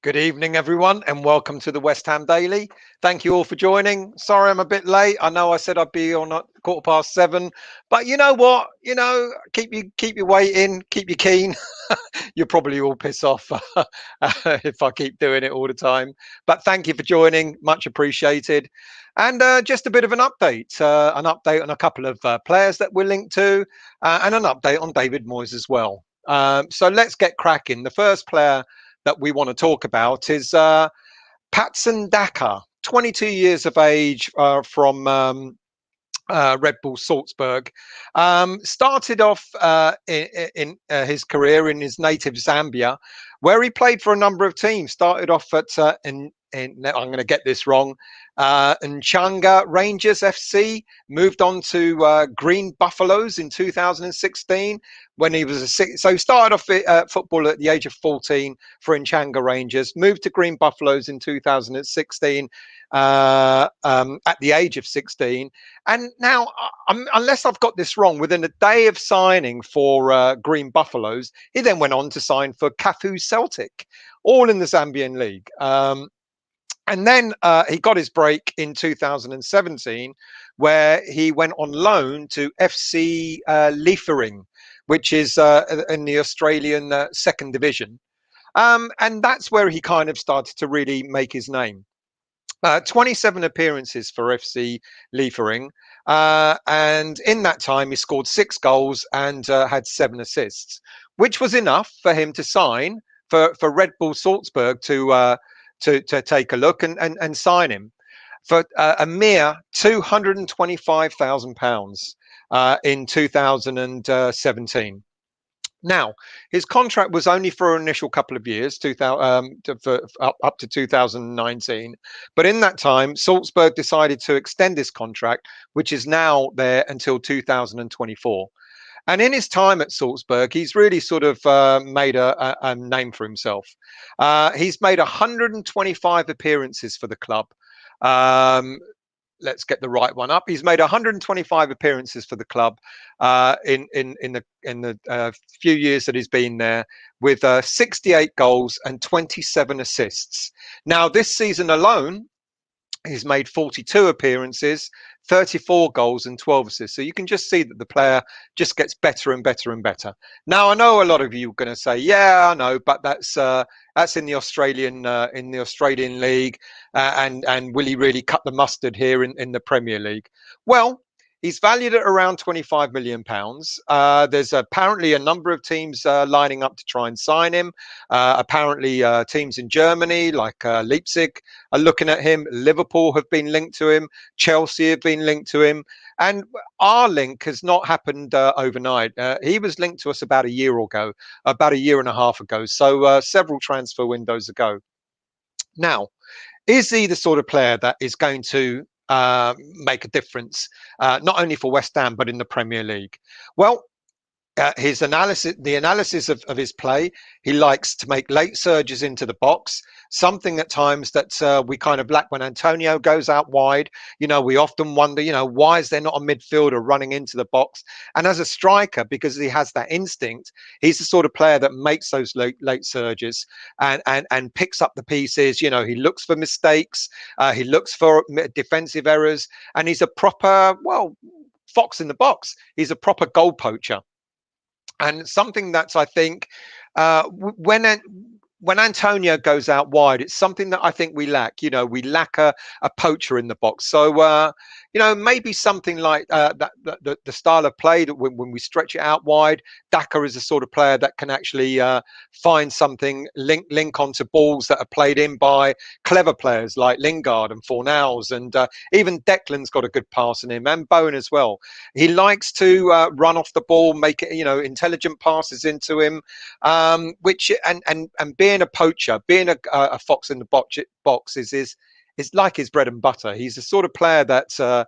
Good evening, everyone, and welcome to the West Ham Daily. Thank you all for joining. Sorry I'm a bit late. I know I said I'd be on at 7:15, but you know what? Keep you waiting, keep you keen. You'll probably all piss off if I keep doing it all the time. But thank you for joining, much appreciated. And just a bit of an update on a couple of players that we're linked to, and an update on David Moyes as well. So let's get cracking. The first player that we want to talk about is PATSON Daka, 22 years of age, from Red Bull Salzburg. Started off in his career in his native Zambia, where he played for a number of teams. Started off at I'm going to get this wrong, Nchanga Rangers FC. Moved on to Green Buffaloes in 2016 when he was so he started off football at the age of 14 for Nchanga Rangers. Moved to Green Buffaloes in 2016 at the age of 16. And now, unless I've got this wrong, within a day of signing for Green Buffaloes, he then went on to sign for Cafu Celtic, all in the Zambian league. And then he got his break in 2017, where he went on loan to FC Liefering, which is in the Australian second division. And that's where he kind of started to really make his name. 27 appearances for FC Liefering. And in that time, he scored 6 goals and had 7 assists, which was enough for him to sign for Red Bull Salzburg to take a look and sign him for a mere £225,000 in 2017. Now, his contract was only for an initial couple of years, up to 2019. But in that time, Salzburg decided to extend his contract, which is now there until 2024. And in his time at Salzburg, he's really sort of made a name for himself. He's made 125 appearances for the club. Let's get the right one up. He's made 125 appearances for the club in the few years that he's been there, with 68 goals and 27 assists. Now, this season alone, he's made 42 appearances, 34 goals and 12 assists. So you can just see that the player just gets better and better and better. Now, I know a lot of you are going to say, yeah, I know, but that's in the Australian league, and will he really cut the mustard here in the Premier League? Well, he's valued at around £25 million. There's apparently a number of teams lining up to try and sign him. Apparently, teams in Germany, like Leipzig, are looking at him. Liverpool have been linked to him. Chelsea have been linked to him. And our link has not happened overnight. He was linked to us about a year ago, about a year and a half ago. So several transfer windows ago. Now, is he the sort of player that is going to make a difference, not only for West Ham, but in the Premier League? Well, the analysis of his play, he likes to make late surges into the box, something at times that we kind of lack when Antonio goes out wide. We often wonder, why is there not a midfielder running into the box? And as a striker, because he has that instinct, he's the sort of player that makes those late surges and picks up the pieces. He looks for mistakes, he looks for defensive errors, and he's a proper, fox in the box. He's a proper goal poacher. And something that's, I think, when Antonio goes out wide, it's something that I think we lack. We lack a poacher in the box. So, maybe something like the style of play that when we stretch it out wide, Daka is the sort of player that can actually find something, link onto balls that are played in by clever players like Lingard and Fornals, and even Declan's got a good pass in him, and Bowen as well. He likes to run off the ball, make it, intelligent passes into him, which and being a poacher, being a fox in the box is like his bread and butter. He's the sort of player that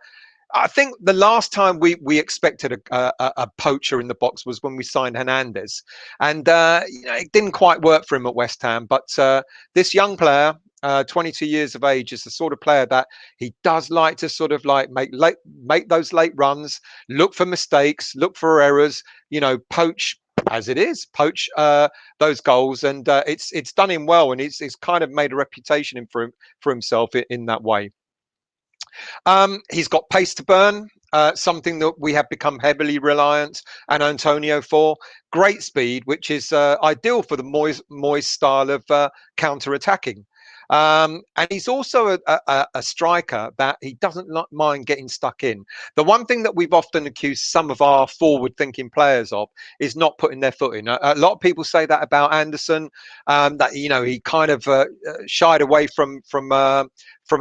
I think the last time we expected a poacher in the box was when we signed Hernandez, and it didn't quite work for him at West Ham. But this young player, 22 years of age, is the sort of player that he does like to sort of like make those late runs, look for mistakes, look for errors, poach as it is, poach those goals, and it's done him well, and it's kind of made a reputation for himself in that way. He's got pace to burn, something that we have become heavily reliant on Antonio for. Great speed, which is ideal for the Moyes style of counter-attacking. And he's also a striker that he doesn't mind getting stuck in. The one thing that we've often accused some of our forward-thinking players of is not putting their foot in. A lot of people say that about Anderson, that he kind of shied away from a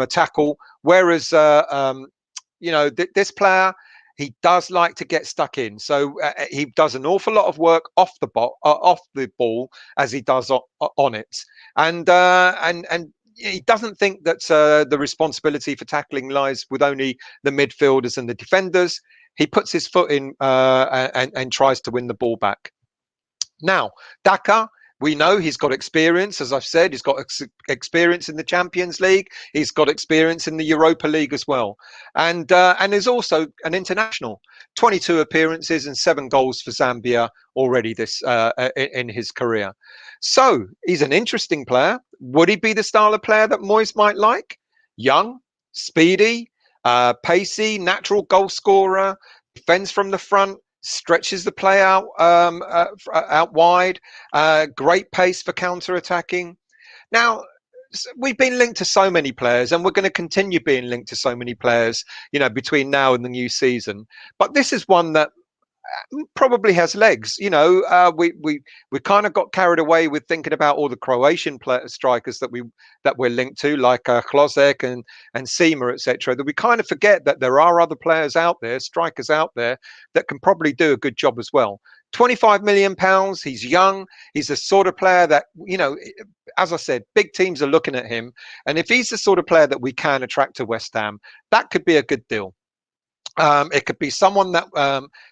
tackle, whereas this player, he does like to get stuck in, so he does an awful lot of work off the ball as he does on it, and he doesn't think that the responsibility for tackling lies with only the midfielders and the defenders. He puts his foot in and tries to win the ball back. Now, Daka, we know he's got experience, as I've said. He's got experience in the Champions League. He's got experience in the Europa League as well. And is also an international. 22 appearances and 7 goals for Zambia already in his career. So he's an interesting player. Would he be the style of player that Moyes might like? Young, speedy, pacey, natural goal scorer, defends from the front, stretches the play out out wide, great pace for counter-attacking. Now, we've been linked to so many players, and we're going to continue being linked to so many players, between now and the new season. But this is one that probably has legs. We kind of got carried away with thinking about all the Croatian strikers that we're linked to, like Klozek and Sema, etc. That we kind of forget that there are other players out there, strikers out there, that can probably do a good job as well. £25 million. He's young. He's the sort of player that, as I said, big teams are looking at him, and if he's the sort of player that we can attract to West Ham, that could be a good deal. It could be someone that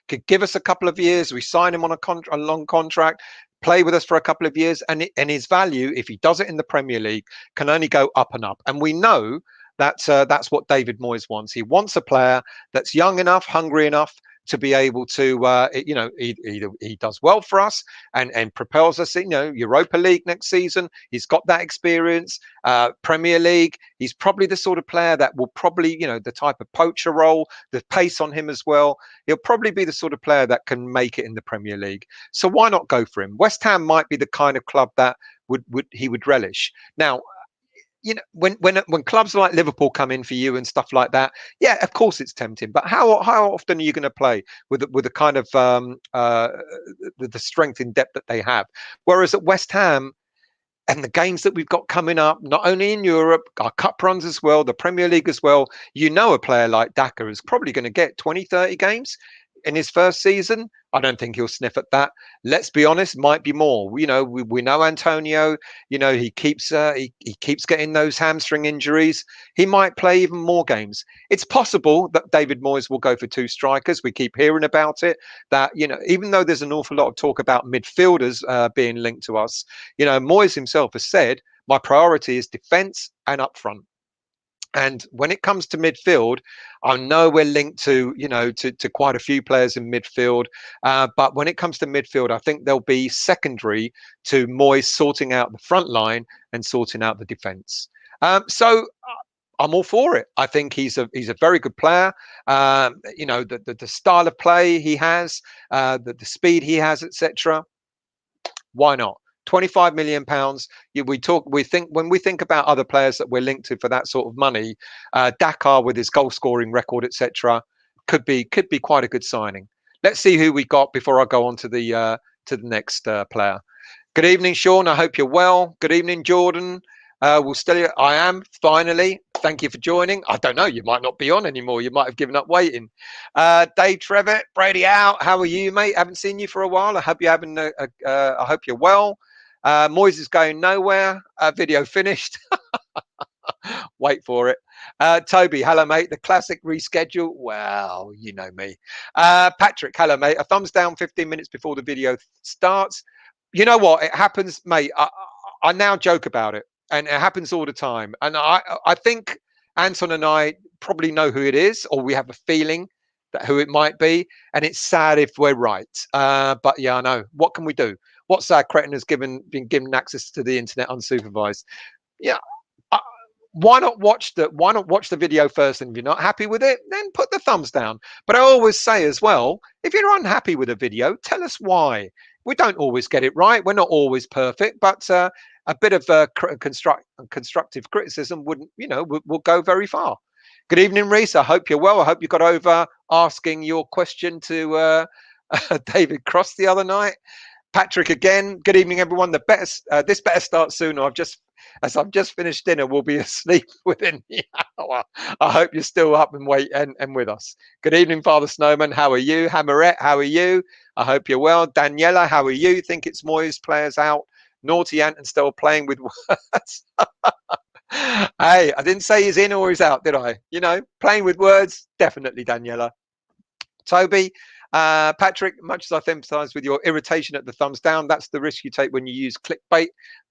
could give us a couple of years. We sign him on a long contract, play with us for a couple of years, and his value, if he does it in the Premier League, can only go up and up. And we know that that's what David Moyes wants. He wants a player that's young enough, hungry enough to be able to, he does well for us and propels us, Europa League next season. He's got that experience, Premier League. He's probably the sort of player that will probably, the type of poacher role, the pace on him as well. He'll probably be the sort of player that can make it in the Premier League. So why not go for him? West Ham might be the kind of club that he would relish. Now, when clubs like Liverpool come in for you and stuff like that, yeah, of course it's tempting. But how often are you going to play with the kind of the strength in depth that they have? Whereas at West Ham and the games that we've got coming up, not only in Europe, our cup runs as well, the Premier League as well, a player like Daka is probably going to get 20, 30 games in his first season. I don't think he'll sniff at that. Let's be honest, might be more. We know Antonio. He keeps getting those hamstring injuries. He might play even more games. It's possible that David Moyes will go for 2 strikers. We keep hearing about it. That even though there's an awful lot of talk about midfielders being linked to us, Moyes himself has said my priority is defence and up front. And when it comes to midfield, I know we're linked to, to quite a few players in midfield. But when it comes to midfield, I think they'll be secondary to Moyes sorting out the front line and sorting out the defence. So I'm all for it. I think he's a very good player. The style of play he has, the speed he has, etc. Why not? £25 million. When we think about other players that we're linked to for that sort of money, Daka with his goal scoring record, etc., could be quite a good signing. Let's see who we got before I go on to the next player. Good evening, Sean. I hope you're well. Good evening, Jordan. I am finally. Thank you for joining. I don't know. You might not be on anymore. You might have given up waiting. Dave Trevitt, Brady out. How are you, mate? Haven't seen you for a while. I hope you're having. I hope you're well. Moyes is going nowhere. Video finished. Wait for it. Toby, hello, mate. The classic reschedule. Well, you know me. Patrick, hello, mate. A thumbs down 15 minutes before the video starts. You know what? It happens, mate. I now joke about it, and it happens all the time. And I think Anton and I probably know who it is, or we have a feeling that who it might be. And it's sad if we're right. But yeah, I know. What can we do? What's that cretin has been given access to the internet unsupervised? Yeah. Why not watch the video first? And if you're not happy with it, then put the thumbs down. But I always say as well, if you're unhappy with a video, tell us why. We don't always get it right. We're not always perfect, but a bit of constructive criticism will go very far. Good evening, Reese. I hope you're well. I hope you got over asking your question to David Cross the other night. Patrick again. Good evening, everyone. This better start soon. I've just finished dinner. We'll be asleep within the hour. I hope you're still up and with us. Good evening, Father Snowman. How are you? Hammerette, how are you? I hope you're well. Daniela, how are you? Think it's Moyes players out. Naughty Ant and still playing with words. Hey, I didn't say he's in or he's out, did I? Playing with words, definitely, Daniela. Toby, Patrick, much as I sympathise with your irritation at the thumbs down, that's the risk you take when you use clickbait.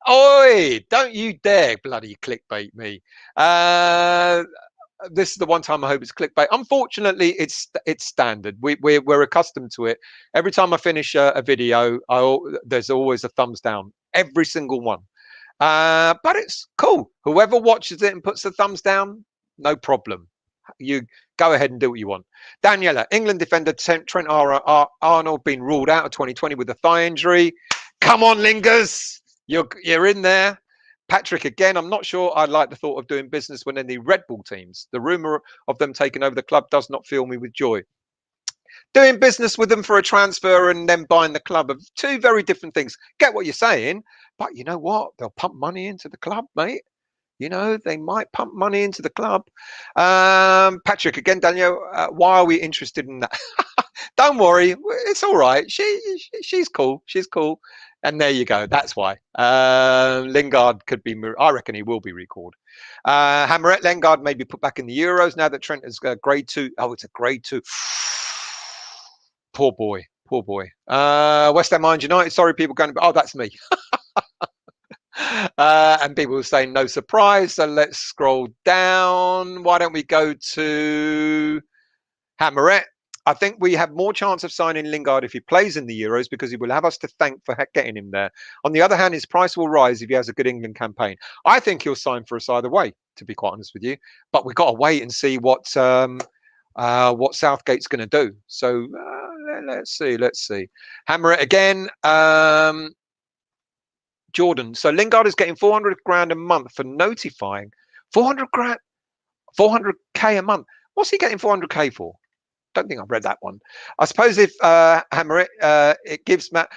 Oi, don't you dare bloody clickbait me. This is the one time I hope it's clickbait. Unfortunately, it's standard. We're accustomed to it. Every time I finish a video, there's always a thumbs down. Every single one. But it's cool. Whoever watches it and puts the thumbs down, no problem. You go ahead and do what you want. Daniela, England defender Trent Arnold being ruled out of 2020 with a thigh injury. Come on, Lingers. You're in there. Patrick, again, I'm not sure I like the thought of doing business with any Red Bull teams. The rumour of them taking over the club does not fill me with joy. Doing business with them for a transfer and then buying the club are two very different things. Get what you're saying, but you know what? They'll pump money into the club, mate. They might pump money into the club. Patrick, again, Daniel, why are we interested in that? Don't worry. It's all right. She's cool. She's cool. And there you go. That's why. Lingard could be, I reckon he will be recalled. Hammerette, Lingard may be put back in the Euros now that Trent is grade 2. Oh, it's a grade 2. Poor boy. Poor boy. West Ham United. Sorry, people going to, oh, that's me. And people were saying no surprise. So let's scroll down. Why don't we go to Hammerette? I think we have more chance of signing Lingard if he plays in the Euros because he will have us to thank for getting him there. On the other hand, his price will rise if he has a good England campaign. I think he'll sign for us either way, to be quite honest with you. But we've got to wait and see what Southgate's going to do. So let's see. Hammerette again. Jordan. So Lingard is getting 400 grand a month for notifying. 400 grand, 400k a month. What's he getting 400k for? Don't think I've read that one. I suppose if it gives Matt,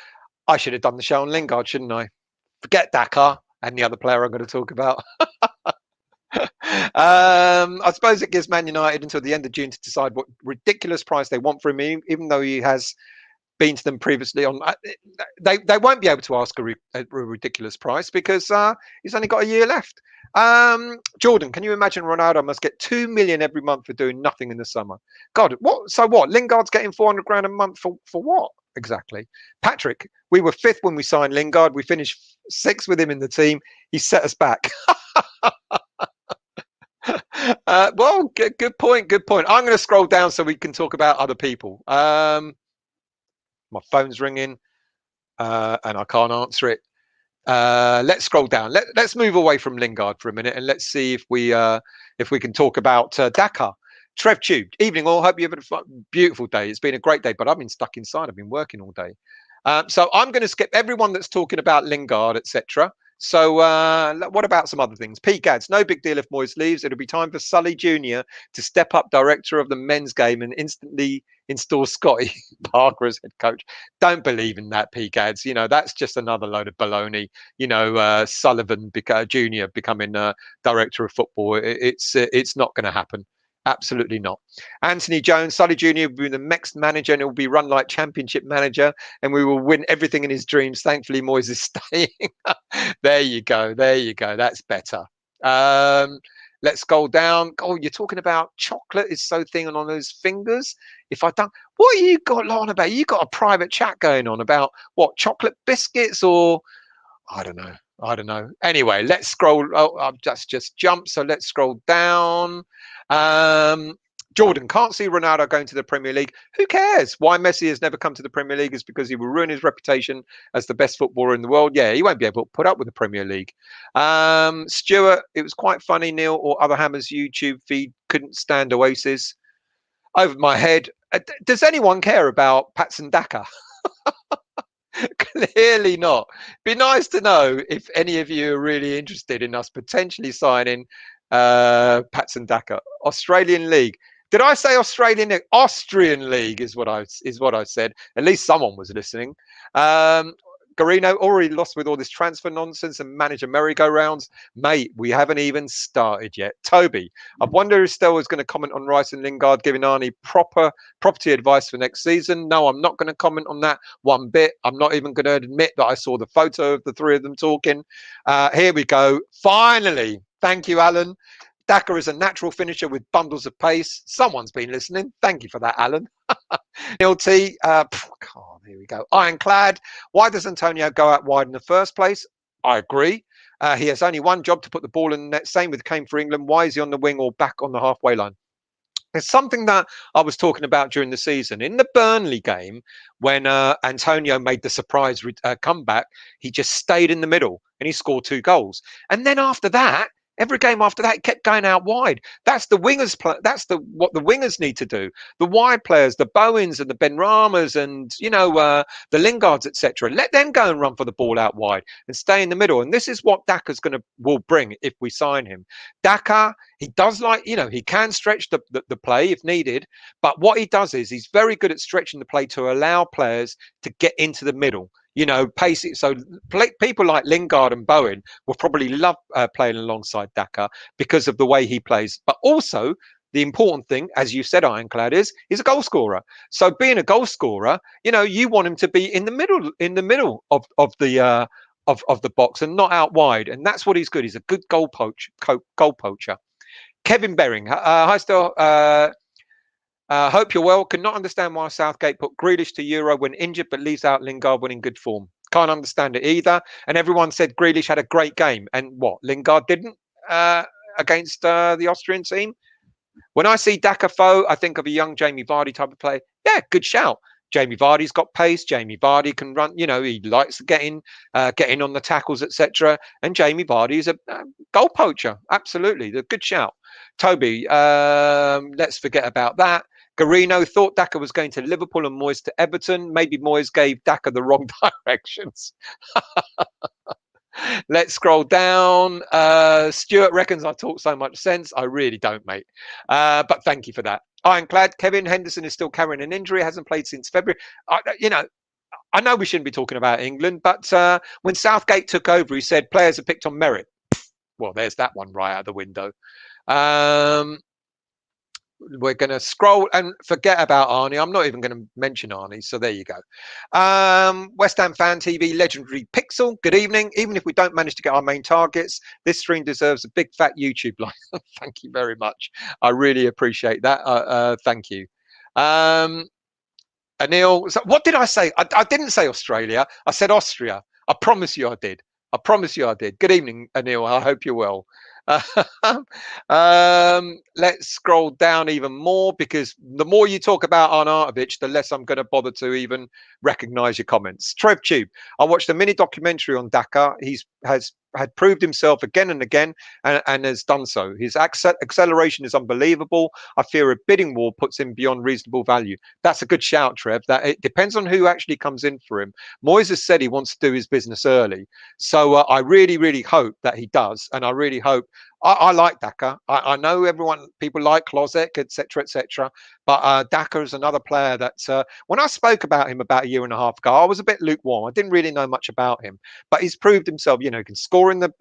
I should have done the show on Lingard, shouldn't I? Forget Daka and the other player I'm going to talk about. I suppose it gives Man United until the end of June to decide what ridiculous price they want for him, even though he has been to them previously on. They won't be able to ask a ridiculous price because he's only got a year left. Jordan, can you imagine Ronaldo must get 2 million every month for doing nothing in the summer? God, what? So what? Lingard's getting 400 grand a month for what exactly? Patrick, we were 5th when we signed Lingard. We finished 6th with him in the team. He set us back. Well, good point. I'm going to scroll down so we can talk about other people. My phone's ringing and I can't answer it. Let's scroll down. Let's move away from Lingard for a minute and let's see if we can talk about Daka. Trev Tube, evening all. Hope you have a beautiful day. It's been a great day, but I've been stuck inside. I've been working all day. So I'm going to skip everyone that's talking about Lingard, etc. So what about some other things? PCADS, no big deal if Moyes leaves. It'll be time for Sully Jr. to step up director of the men's game and instantly install Scotty Parker as head coach. Don't believe in that, PCADS. You know, that's just another load of baloney. You know, Sullivan Jr. becoming director of football. It's not going to happen. Absolutely not. Anthony Jones, Sully Jr. will be the next manager and it will be run like championship manager and we will win everything in his dreams. Thankfully, Moyes is staying. There you go. There you go. That's better. Let's scroll down. Oh, you're talking about chocolate is so thin on his fingers. If I don't, what you got on about? You got a private chat going on about what, chocolate biscuits or I don't know. I don't know. Anyway, let's scroll. Oh, I've just jumped. So let's scroll down. Jordan, can't see Ronaldo going to the Premier League. Who cares? Why Messi has never come to the Premier League is because he will ruin his reputation as the best footballer in the world. Yeah, he won't be able to put up with the Premier League. Stuart, it was quite funny. Neil or other Hammers YouTube feed couldn't stand Oasis. Over my head. Does anyone care about PATSON Daka? Clearly not. Be nice to know if any of you are really interested in us potentially signing PATSON Daka. Australian League. Did I say Australian League? Austrian League is what I said. At least someone was listening. Garino already lost with all this transfer nonsense and manager merry-go-rounds. Mate, we haven't even started yet. Toby, I wonder if Stella is going to comment on Rice and Lingard giving Arnie proper property advice for next season. No, I'm not going to comment on that one bit. I'm not even going to admit that I saw the photo of the three of them talking. Here we go. Finally. Thank you, Alan. Daka is a natural finisher with bundles of pace. Someone's been listening. Thank you for that, Alan. Neil T. Here we go. Ironclad. Why does Antonio go out wide in the first place? I agree. He has only one job to put the ball in the net. Same with Kane for England. Why is he on the wing or back on the halfway line? It's something that I was talking about during the season. In the Burnley game, when Antonio made the surprise comeback, he just stayed in the middle and he scored 2 goals. And then after that, every game after that, it kept going out wide. That's the wingers. That's what the wingers need to do. The wide players, the Bowens and the Benramas, and the Lingards, etc. Let them go and run for the ball out wide and stay in the middle. And this is what Daka's will bring if we sign him. Daka, he does he can stretch the play if needed. But what he does is he's very good at stretching the play to allow players to get into the middle. Pace it. So people like Lingard and Bowen will probably love playing alongside Daka because of the way he plays. But also, the important thing, as you said, Ironclad, is he's a goal scorer. So being a goal scorer, you want him to be in the middle of the box and not out wide. And that's what he's good. He's a good goal poacher. Kevin Berring, hi, still. Hope you're well. Cannot understand why Southgate put Grealish to Euro when injured, but leaves out Lingard when in good form. Can't understand it either. And everyone said Grealish had a great game. And what? Lingard didn't against the Austrian team? When I see Daka foe, I think of a young Jamie Vardy type of player. Yeah, good shout. Jamie Vardy's got pace. Jamie Vardy can run. He likes getting on the tackles, etc. And Jamie Vardy is a goal poacher. Absolutely, the good shout. Toby, let's forget about that. Garino thought Daka was going to Liverpool and Moyes to Everton. Maybe Moyes gave Daka the wrong directions. Let's scroll down. Stuart reckons I talk so much sense. I really don't, mate. But thank you for that. Ironclad. Kevin Henderson is still carrying an injury. Hasn't played since February. I know we shouldn't be talking about England, but when Southgate took over, he said players are picked on merit. Well, there's that one right out the window. We're going to scroll and forget about Arnie. I'm not even going to mention Arnie. So there you go. West Ham Fan TV, legendary Pixel. Good evening. Even if we don't manage to get our main targets, this stream deserves a big fat YouTube like. Thank you very much. I really appreciate that. Thank you. Anil, so what did I say? I didn't say Australia. I said Austria. I promise you I did. I promise you I did. Good evening, Anil. I hope you're well. Let's scroll down even more because the more you talk about Arnautovic, the less I'm going to bother to even recognize your comments. Trev Tube, I watched a mini documentary on Daka. He has had proved himself again and again, and has done so. His acceleration is unbelievable. I fear a bidding war puts him beyond reasonable value. That's a good shout, Trev. That it depends on who actually comes in for him. Moyes has said he wants to do his business early, so I really, really hope that he does, and I really hope. I like Daka. I know people like Klozek, etc., etc. But Daka is another player that when I spoke about him about a year and a half ago, I was a bit lukewarm. I didn't really know much about him, but he's proved himself. You know, he can score in the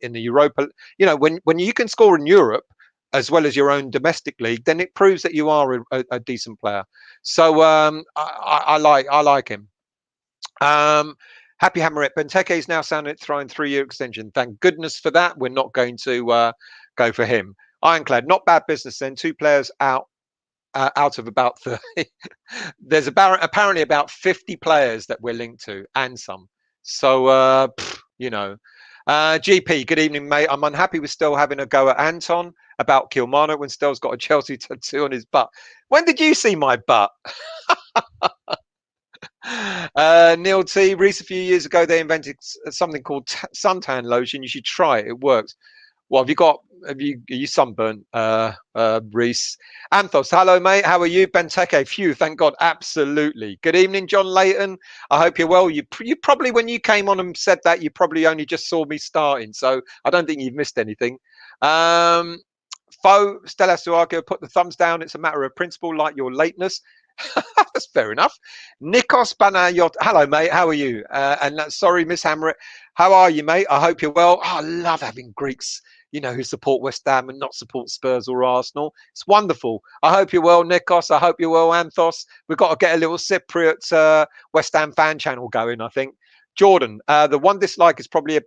Europa. You know, when you can score in Europe as well as your own domestic league, then it proves that you are a decent player. So I like him. Happy Hammerit. Benteke is now sounding throwing 3-year extension. Thank goodness for that. We're not going to go for him. Ironclad, not bad business then. 2 players out of about 30. There's apparently about 50 players that we're linked to and some. So, you know. GP, good evening, mate. I'm unhappy with Still having a go at Anton about Kilmarnock when Still's got a Chelsea tattoo on his butt. When did you see my butt? Neil T. Reese, a few years ago, they invented something called suntan lotion. You should try it. It works. Well, are you sunburnt, Reese? Anthos, hello, mate. How are you? Benteke, phew, thank God. Absolutely. Good evening, John Layton. I hope you're well. You probably, when you came on and said that, you probably only just saw me starting. So I don't think you've missed anything. Fo, Stella Suarco, put the thumbs down. It's a matter of principle, like your lateness. That's fair enough. Nikos Banayot, hello, mate. How are you? Sorry, Miss Hammerit. How are you, mate? I hope you're well. Oh, I love having Greeks, you know, who support West Ham and not support Spurs or Arsenal. It's wonderful. I hope you're well, Nikos. I hope you're well, Anthos. We've got to get a little Cypriot West Ham fan channel going, I think. Jordan, the one dislike is probably a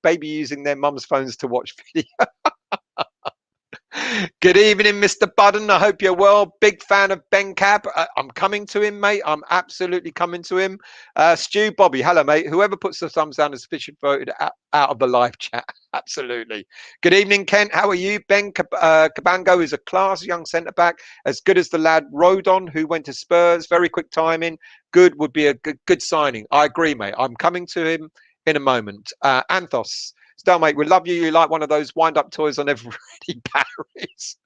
baby using their mum's phones to watch video. Good evening, Mr. Budden. I hope you're well. Big fan of Ben Cab. I'm coming to him, mate. I'm absolutely coming to him. Stu Bobby, hello, mate. Whoever puts the thumbs down is officially voted out of the live chat. Absolutely. Good evening, Kent. How are you? Ben Cabango is a class young centre-back, as good as the lad Rodon, who went to Spurs. Very quick timing. Good, would be a good signing. I agree, mate. I'm coming to him in a moment. Anthos. Still, mate, we love you. You're like one of those wind-up toys on every batteries.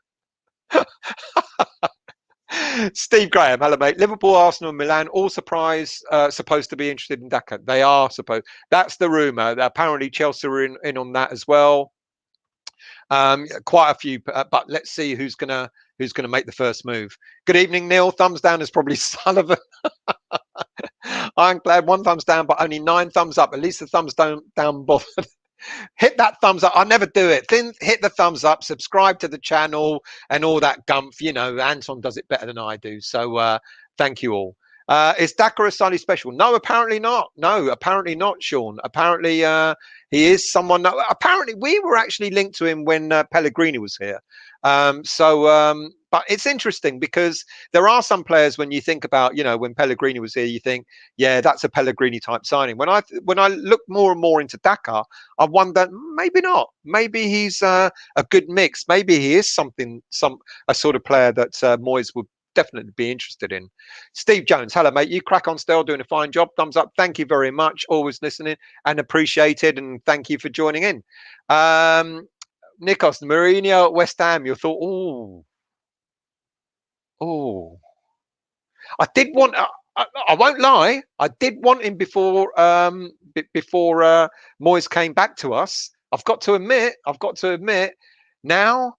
Steve Graham, hello, mate. Liverpool, Arsenal, and Milan, all supposed to be interested in Daka. They are supposed. That's the rumour. Apparently, Chelsea are in on that as well. Quite a few, but let's see who's gonna make the first move. Good evening, Neil. Thumbs down is probably Sullivan. I'm glad 1 thumbs down, but only 9 thumbs up. At least the thumbs down bothered. Hit that thumbs up. I never do it. Hit the thumbs up, subscribe to the channel and all that gumph. You know, Anton does it better than I do. So thank you all. Is Daka a slightly special? No, apparently not. No, apparently not, Sean. Apparently he is someone. No, apparently we were actually linked to him when Pellegrini was here. But it's interesting because there are some players when you think about, you know, when Pellegrini was here, you think, yeah, that's a Pellegrini type signing. When I look more and more into Daka, I wonder maybe not. Maybe he's a good mix. Maybe he is a sort of player that Moyes would definitely be interested in. Steve Jones, hello, mate. You crack on still, doing a fine job. Thumbs up. Thank you very much. Always listening and appreciated. And thank you for joining in. Nikos, Mourinho at West Ham. You thought, oh, I did want. I won't lie. I did want him before Moyes came back to us. I've got to admit. Now,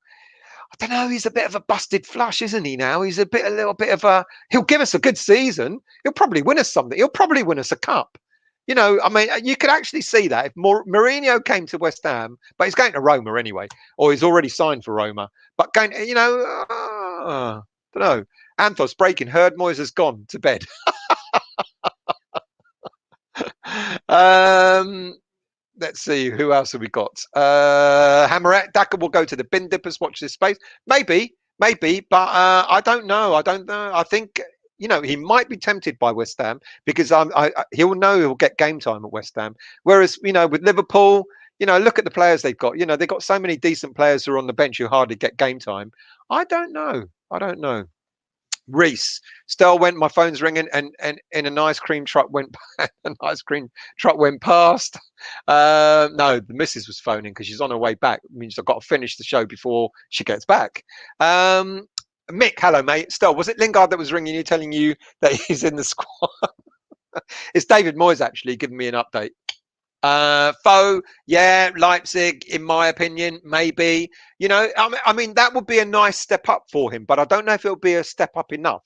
I don't know. He's a bit of a busted flush, isn't he? Now he's a little bit of a. He'll give us a good season. He'll probably win us something. He'll probably win us a cup. You know, I mean, you could actually see that if Mourinho came to West Ham, but he's going to Roma anyway, or he's already signed for Roma. But don't know. Anthos breaking. Heard Moyes has gone to bed. Let's see, who else have we got? Hammerat, Daka will go to the bin dippers. Watch this space. Maybe, but I don't know. I think, you know, he might be tempted by West Ham because he'll know he'll get game time at West Ham. Whereas, you know, with Liverpool, you know, look at the players they've got. You know, they've got so many decent players who are on the bench who hardly get game time. I don't know. Reese, Stell went. My phone's ringing, and an ice cream truck went. An ice cream truck went past. No, the missus was phoning because she's on her way back. It means I've got to finish the show before she gets back. Mick, hello, mate. Stell, was it Lingard that was ringing you, telling you that he's in the squad? It's David Moyes actually giving me an update. Foe, yeah, Leipzig, in my opinion, maybe. You know, I mean, that would be a nice step up for him, but I don't know if it'll be a step up enough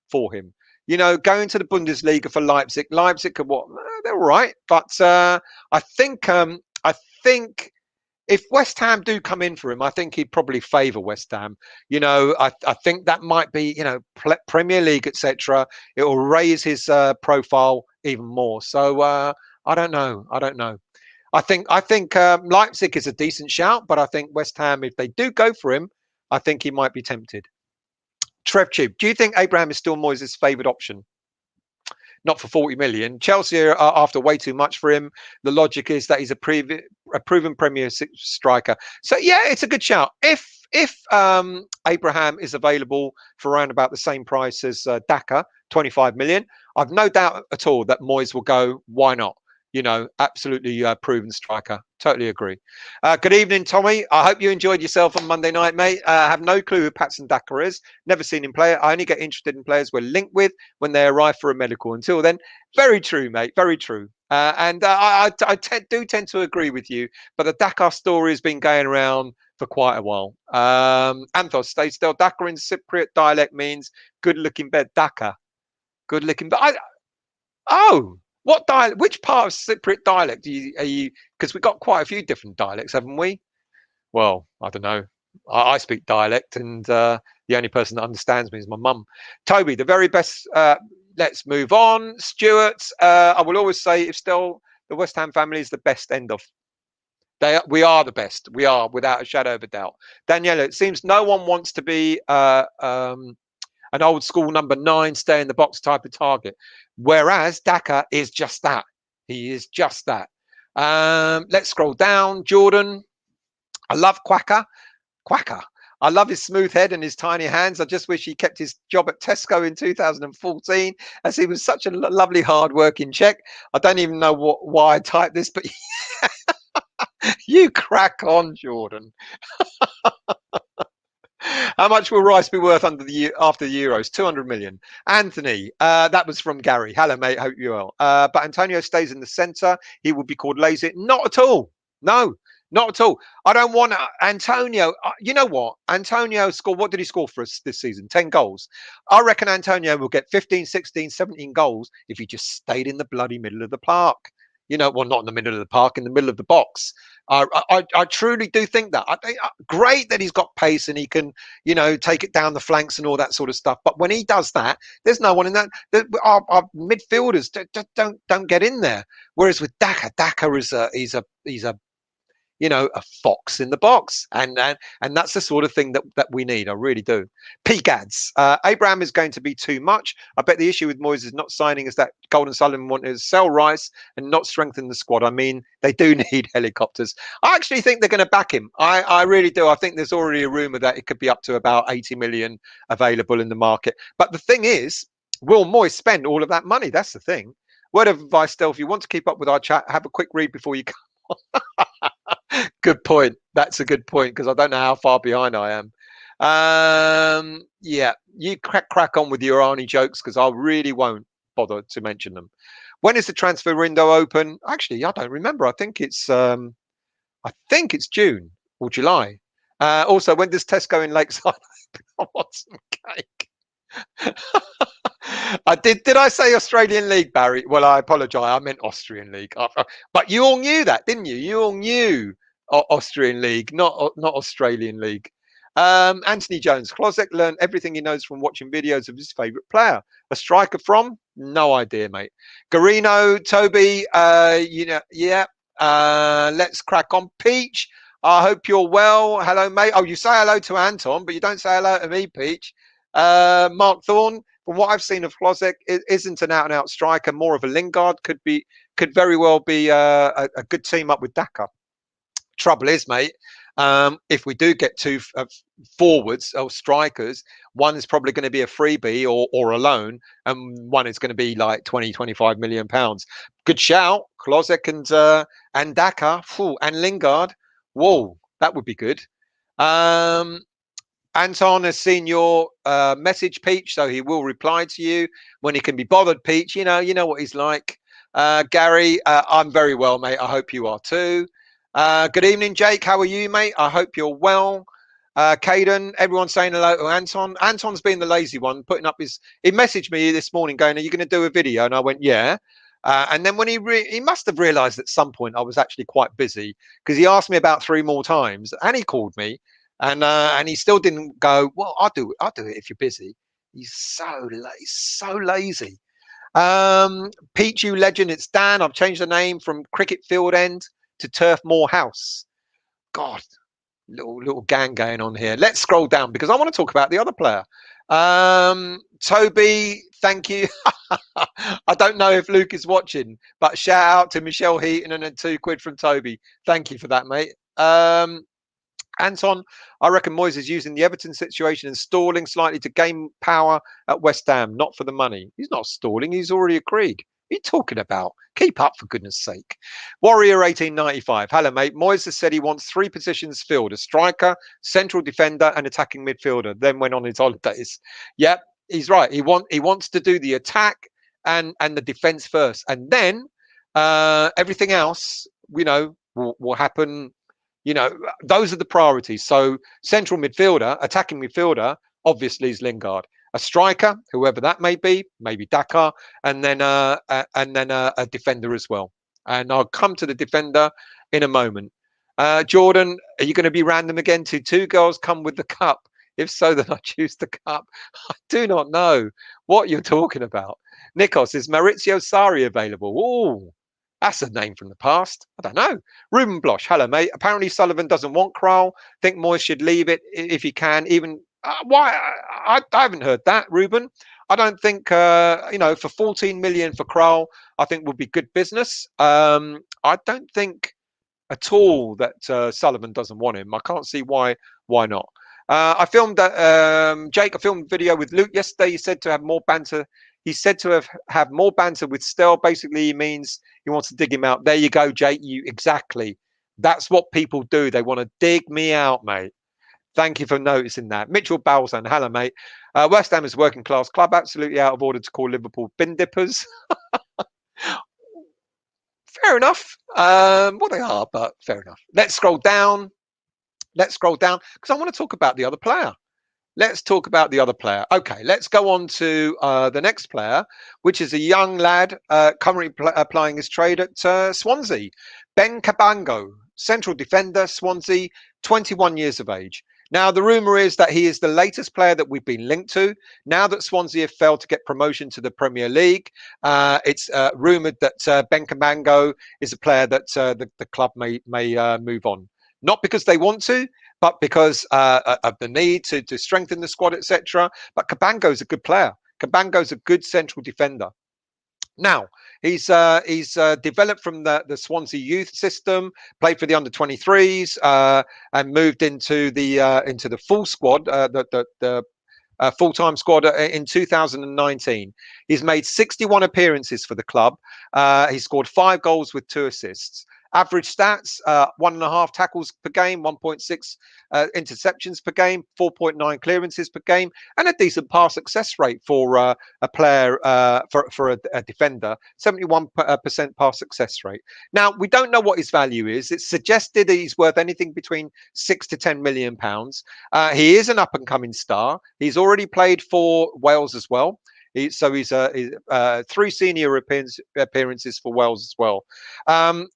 for him. You know, going to the Bundesliga for Leipzig, Leipzig are what? They're all right, but I think if West Ham do come in for him, I think he'd probably favour West Ham. You know, I think that might be, you know, Premier League, etc. It will raise his profile even more. So I don't know. I don't know. I think Leipzig is a decent shout, but I think West Ham, if they do go for him, I think he might be tempted. TrevTube, do you think Abraham is still Moyes' favoured option? Not for 40 million. Chelsea are after way too much for him. The logic is that he's a proven Premier striker. So yeah, it's a good shout. If Abraham is available for around about the same price as Daka, 25 million, I've no doubt at all that Moyes will go. Why not? You know, absolutely proven striker. Totally agree. Good evening, Tommy. I hope you enjoyed yourself on Monday night, mate. I have no clue who PATSON Daka is. Never seen him play. I only get interested in players we're linked with when they arrive for a medical. Until then, very true, mate. Very true. And I do tend to agree with you. But the Daka story has been going around for quite a while. Anthos states still Daka in Cypriot dialect means good-looking bed. Daka, good-looking bed. Oh. What dialect? Which part of Cypriot dialect are you? Because we've got quite a few different dialects, haven't we? Well, I don't know. I speak dialect, and the only person that understands me is my mum. Toby, the very best. Let's move on. Stuart, I will always say, if still the West Ham family is the best end of. We are the best. We are, without a shadow of a doubt. Daniela, it seems no one wants to be an old school number 9, stay in the box type of target. Whereas Daka is just that. He is just that. Let's scroll down. Jordan, I love Quacker. I love his smooth head and his tiny hands. I just wish he kept his job at Tesco in 2014, as he was such a lovely, hard-working Czech. I don't even know why I typed this, but you crack on, Jordan. How much will Rice be worth after the Euros? 200 million. Anthony, that was from Gary. Hello, mate. Hope you're well. But Antonio stays in the centre. He would be called lazy. Not at all. No, not at all. I don't want Antonio. You know what? Antonio scored. What did he score for us this season? 10 goals. I reckon Antonio will get 15, 16, 17 goals if he just stayed in the bloody middle of the park. You know, well, not in the middle of the park, in the middle of the box. I truly do think that. I think great that he's got pace and he can, you know, take it down the flanks and all that sort of stuff. But when he does that, there's no one in that. Our midfielders don't get in there. Whereas with Daka is he's a you know, a fox in the box, and that's the sort of thing that we need. I really do. P-Gads, Abraham is going to be too much. I bet the issue with Moyes is not signing is that Golden Sullivan wanted to sell Rice and not strengthen the squad. I mean, they do need helicopters. I actually think they're going to back him. I really do. I think there's already a rumour that it could be up to about 80 million available in the market. But the thing is, will Moyes spend all of that money? That's the thing. Word of advice, Stel, if you want to keep up with our chat, have a quick read before you come. Good point. That's a good point, because I don't know how far behind I am. Yeah, you crack on with your Arnie jokes, because I really won't bother to mention them. When is the transfer window open? Actually, I don't remember. I think it's June or July. Also, when does Tesco in Lakeside? I want some cake. Did I say Australian League, Barry? Well, I apologise. I meant Austrian League. But you all knew that, didn't you? You all knew Austrian League, not Australian League. Anthony Jones, Klozek learned everything he knows from watching videos of his favourite player. A striker from? No idea, mate. Garino, Toby, you know, yeah. Let's crack on. Peach, I hope you're well. Hello, mate. Oh, you say hello to Anton, but you don't say hello to me, Peach. Mark Thorne, from what I've seen of Klozek, isn't an out-and-out striker, more of a Lingard. Could very well be a good team up with Daka. Trouble is, mate, If we do get two forwards or strikers, one is probably going to be a freebie or a loan, and one is going to be like 20-25 million pounds. Good shout, Klozek and Daka, and Lingard. Whoa, that would be good. Anton has seen your message, Peach, so he will reply to you when he can be bothered. Peach, you know what he's like. Gary, I'm very well, mate. I hope you are too. Good evening, Jake. How are you, mate? I hope you're well. Caden, everyone's saying hello to Anton. Anton's been the lazy one, putting up his. He messaged me this morning, going, "Are you going to do a video?" And I went, "Yeah." And then when he must have realised at some point I was actually quite busy, because he asked me about 3 more times, and he called me, and he still didn't go. Well, I'll do it if you're busy. He's so lazy. Peach, you legend. It's Dan. I've changed the name from Cricket Field End to Turf Moor House. God, little gang going on here. Let's scroll down because I want to talk about the other player. Toby, thank you. I don't know if Luke is watching, but shout out to Michelle Heaton and a £2 from Toby. Thank you for that, mate. Anton, I reckon Moyes is using the Everton situation and stalling slightly to gain power at West Ham, not for the money. He's not stalling. He's already agreed. What are you talking about? Keep up, for goodness sake. Warrior 1895. Hello, mate. Moyes has said he wants 3 positions filled: a striker, central defender, and attacking midfielder. Then went on his holidays. Yep, he's right. He wants to do the attack and the defence first, and then everything else, will happen. Those are the priorities. So central midfielder, attacking midfielder, obviously is Lingard. A striker, whoever that may be, maybe Daka, and then a defender as well. And I'll come to the defender in a moment. Jordan, are you going to be random again? To 2 girls come with the cup. If so, then I choose the cup. I do not know what you're talking about. Nikos, is Maurizio Sarri available? Oh, that's a name from the past. I don't know. Ruben Blosh, hello, mate. Apparently Sullivan doesn't want Krul. Think Moyes should leave it if he can. Even why? I haven't heard that, Ruben. I don't think for 14 million for Krul, I think would be good business. I don't think at all that Sullivan doesn't want him. I can't see why not. I filmed Jake. I filmed a video with Luke yesterday. He said to have more banter. He said to have more banter with Stel. Basically, he means he wants to dig him out. There you go, Jake. Exactly. That's what people do. They want to dig me out, mate. Thank you for noticing that. Mitchell Balzan, hello, mate. West Ham is a working class club. Absolutely out of order to call Liverpool bin dippers. Fair enough. Well, they are, but fair enough. Let's scroll down because I want to talk about the other player. Let's talk about the other player. Okay, let's go on to the next player, which is a young lad currently applying his trade at Swansea. Ben Cabango, central defender, Swansea, 21 years of age. Now, the rumour is that he is the latest player that we've been linked to. Now that Swansea have failed to get promotion to the Premier League, it's rumoured that Ben Cabango is a player that the club may move on. Not because they want to, but because of the need to strengthen the squad, etc. But Cabango is a good player. Cabango is a good central defender. Now, he's developed from the Swansea youth system, played for the under-23s, and moved into the full squad, the full-time squad in 2019. He's made 61 appearances for the club. He scored 5 goals with 2 assists. Average stats, 1.5 tackles per game, 1.6 interceptions per game, 4.9 clearances per game, and a decent pass success rate for a player, for a defender, 71% pass success rate. Now, we don't know what his value is. It's suggested that he's worth anything between 6 to 10 million pounds. He is an up-and-coming star. He's already played for Wales as well. He's 3 senior appearances for Wales as well.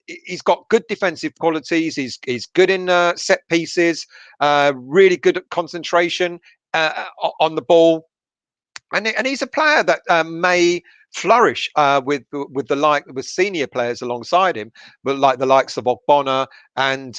He's got good defensive qualities. He's good in set pieces. Really good at concentration on the ball, and he's a player that may flourish with senior players alongside him, but like the likes of Ogbonna and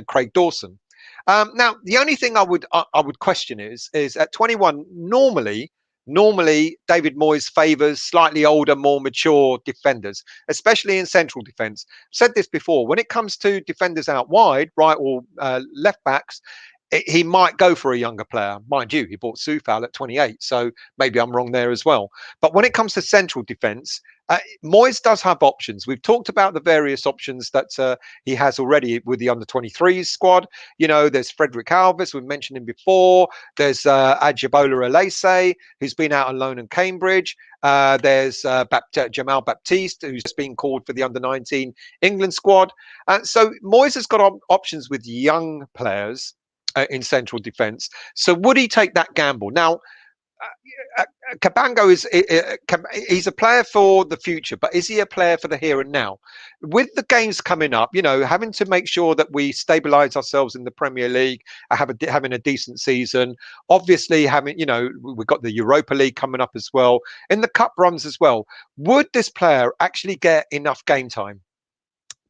Craig Dawson. Now, the only thing I would question is at 21, normally Normally, David Moyes favours slightly older, more mature defenders, especially in central defence. I've said this before. When it comes to defenders out wide, right or left backs, he might go for a younger player. Mind you, he bought Soufal at 28, so maybe I'm wrong there as well. But when it comes to central defence, Moyes does have options. We've talked about the various options that he has already with the under-23s squad. You know, there's Frederick Alves, we've mentioned him before. There's Ajibola Elise, who's been out on loan in Cambridge. There's Jamal Baptiste, who's just been called for the under-19 England squad. So Moyes has got options with young players in central defence. So would he take that gamble? Now, Cabango he's a player for the future, but is he a player for the here and now? With the games coming up, you know, having to make sure that we stabilise ourselves in the Premier League, having a decent season, obviously having, you know, we've got the Europa League coming up as well, in the cup runs as well. Would this player actually get enough game time?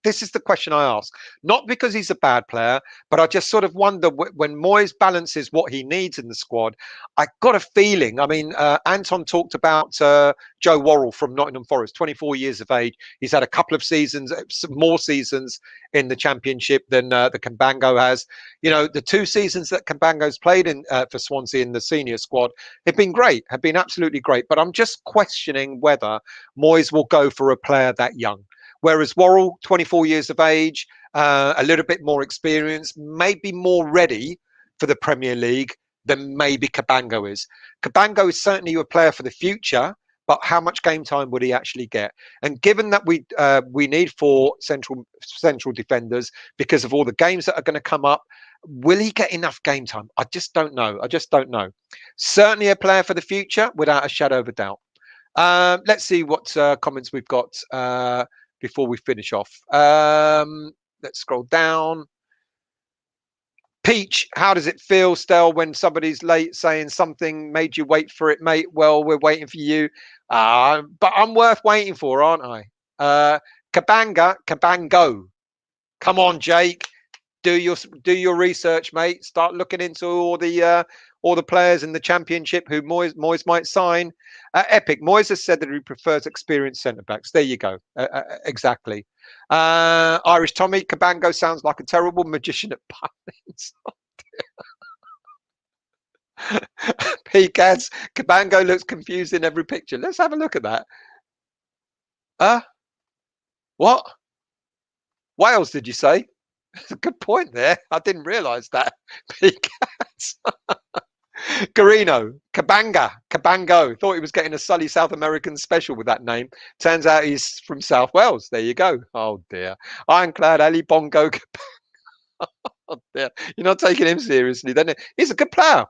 This is the question I ask. Not because he's a bad player, but I just sort of wonder when Moyes balances what he needs in the squad. I got a feeling. I mean, Anton talked about Joe Worrell from Nottingham Forest, 24 years of age. He's had a couple of seasons, more seasons in the Championship than the Cabango has. You know, the 2 seasons that Cabango's played in for Swansea in the senior squad have been great, have been absolutely great. But I'm just questioning whether Moyes will go for a player that young. Whereas Worrell, 24 years of age, a little bit more experience, maybe more ready for the Premier League than maybe Cabango is. Cabango is certainly a player for the future, but how much game time would he actually get? And given that we need 4 central defenders because of all the games that are going to come up, will he get enough game time? I just don't know. I just don't know. Certainly a player for the future, without a shadow of a doubt. Let's see what comments we've got before we finish off. Let's scroll down. Peach, how does it feel, Stel, when somebody's late saying something made you wait for it, mate? Well, we're waiting for you. But I'm worth waiting for, aren't I? Cabango. Come on, Jake. Do your research, mate. Start looking into all the players in the Championship who Moyes might sign. Epic. Moyes has said that he prefers experienced centre backs. There you go. Exactly. Irish Tommy, Cabango sounds like a terrible magician at puns. Pcads, Cabango looks confused in every picture. Let's have a look at that. What? Wales, did you say? Good point there. I didn't realise that. Pcads. Carino, Cabango. Thought he was getting a sunny South American special with that name. Turns out he's from South Wales. There you go. Oh dear. Ironclad Ali Bongo. Oh dear. You're not taking him seriously, then. He's a good player.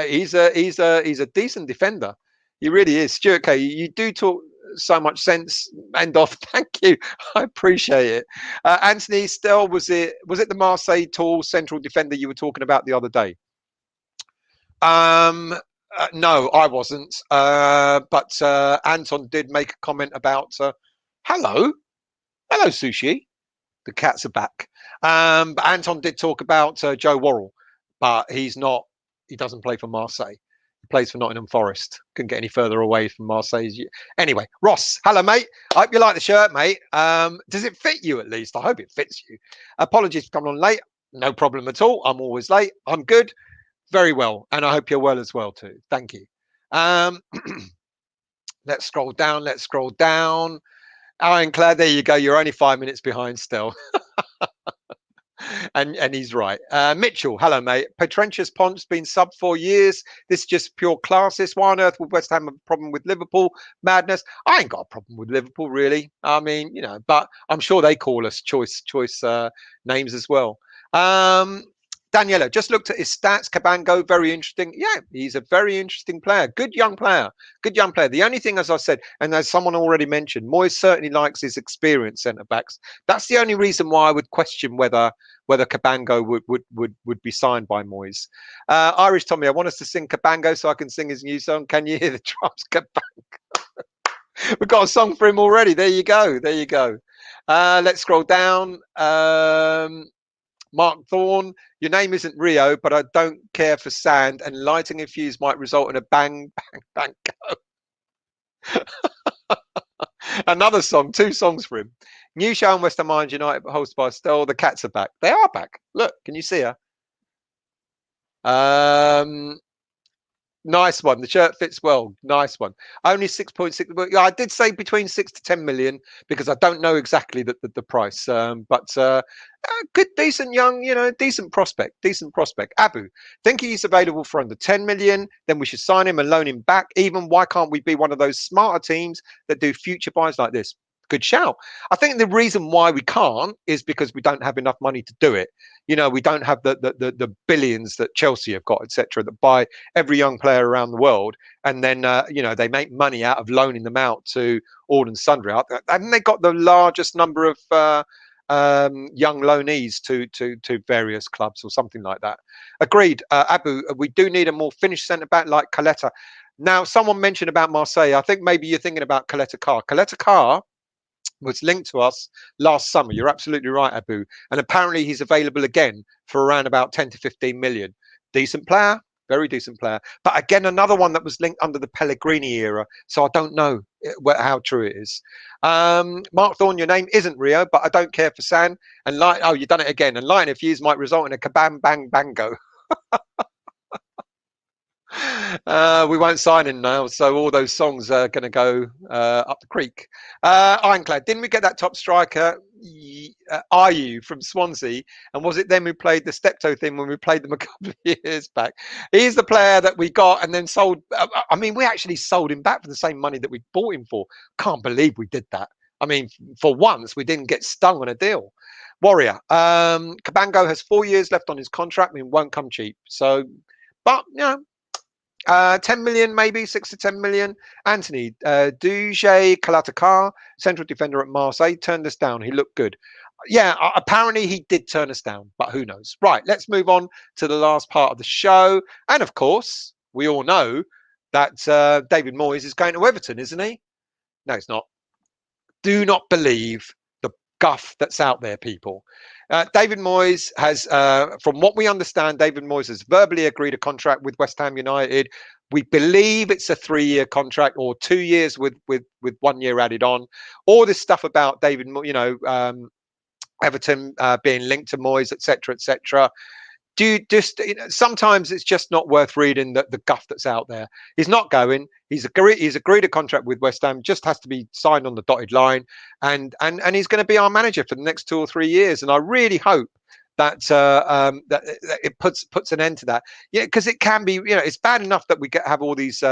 He's a decent defender. He really is. Stuart K, you do talk so much sense. End off. Thank you. I appreciate it. Anthony, still, was it the Marseille tall central defender you were talking about the other day? No, I wasn't. But Anton did make a comment about hello, Sushi. The cats are back. But Anton did talk about Joe Worrell, but he's not. He doesn't play for Marseille. He plays for Nottingham Forest. Couldn't get any further away from Marseille. Anyway, Ross, hello, mate. I hope you like the shirt, mate. Does it fit you at least? I hope it fits you. Apologies for coming on late. No problem at all. I'm always late. I'm good. Very well. And I hope you're well as well, too. Thank you. Let's scroll down. Ironclad, there you go. You're only 5 minutes behind still. and he's right. Mitchell, hello, mate. Petrentius Ponce been sub 4 years. This is just pure classist. Why on earth would West Ham have a problem with Liverpool? Madness. I ain't got a problem with Liverpool, really. I mean, you know, but I'm sure they call us choice names as well. Daniela, just looked at his stats. Cabango, very interesting. Yeah, he's a very interesting player. Good young player. The only thing, as I said, and as someone already mentioned, Moyes certainly likes his experienced centre backs. That's the only reason why I would question whether Cabango would be signed by Moyes. Irish Tommy, I want us to sing Cabango so I can sing his new song. Can you hear the drums, Cabango? We've got a song for him already. There you go. Let's scroll down. Mark Thorne, your name isn't Rio, but I don't care for sand, and lighting a fuse might result in a bang, bang, bang. Another song, 2 songs for him. New show on West Ham United, hosted by Stell. The cats are back. They are back. Look, can you see her? Um, Nice one. The shirt fits well. Nice one. Only 6.6. Yeah, I did say between 6 to 10 million because I don't know exactly the price. But good, decent, young, decent prospect. Decent prospect. Abu, think he's available for under 10 million? Then we should sign him and loan him back. Even why can't we be one of those smarter teams that do future buys like this? Good shout. I think the reason why we can't is because we don't have enough money to do it. We don't have the billions that Chelsea have got, etc., that buy every young player around the world, and then they make money out of loaning them out to all and sundry. Haven't they got the largest number of young loanees to various clubs or something like that? Agreed, Abu. We do need a more finished centre back like Caleta. Now, someone mentioned about Marseille. I think maybe you're thinking about Caleta Carr. Caleta Carr was linked to us last summer. You're absolutely right, Abu. And apparently he's available again for around about 10 to 15 million. Decent player, very decent player. But again, another one that was linked under the Pellegrini era. So I don't know how true it is. Mark Thorne, your name isn't Rio, but I don't care for San. And you've done it again. And lighting a fuse might result in a kabam bang bango. We won't sign him now, so all those songs are going to go up the creek. Ironclad, didn't we get that top striker, Ayew from Swansea? And was it them who played the Steptoe thing when we played them a couple of years back? He's the player that we got and then sold. I mean, we actually sold him back for the same money that we bought him for. Can't believe we did that. I mean, for once, we didn't get stung on a deal. Warrior, Cabango has 4 years left on his contract. I mean, won't come cheap. So, but, 10 million, maybe 6 to 10 million. Anthony, Duje Kalatakar, central defender at Marseille, turned us down. He looked good. Yeah, apparently he did turn us down, but who knows? Right, let's move on to the last part of the show. And of course, we all know that David Moyes is going to Everton, isn't he? No, it's not. Do not believe the guff that's out there, people. David Moyes has, from what we understand, David Moyes has verbally agreed a contract with West Ham United. We believe it's a 3-year contract or 2 years with 1 year added on. All this stuff about David, Everton being linked to Moyes, etc., etc. Sometimes it's just not worth reading the guff that's out there. He's not going. He's agreed a contract with West Ham. Just has to be signed on the dotted line, and he's going to be our manager for the next 2 or 3 years. And I really hope that that it puts an end to that. Yeah, because it can be. It's bad enough that we have all these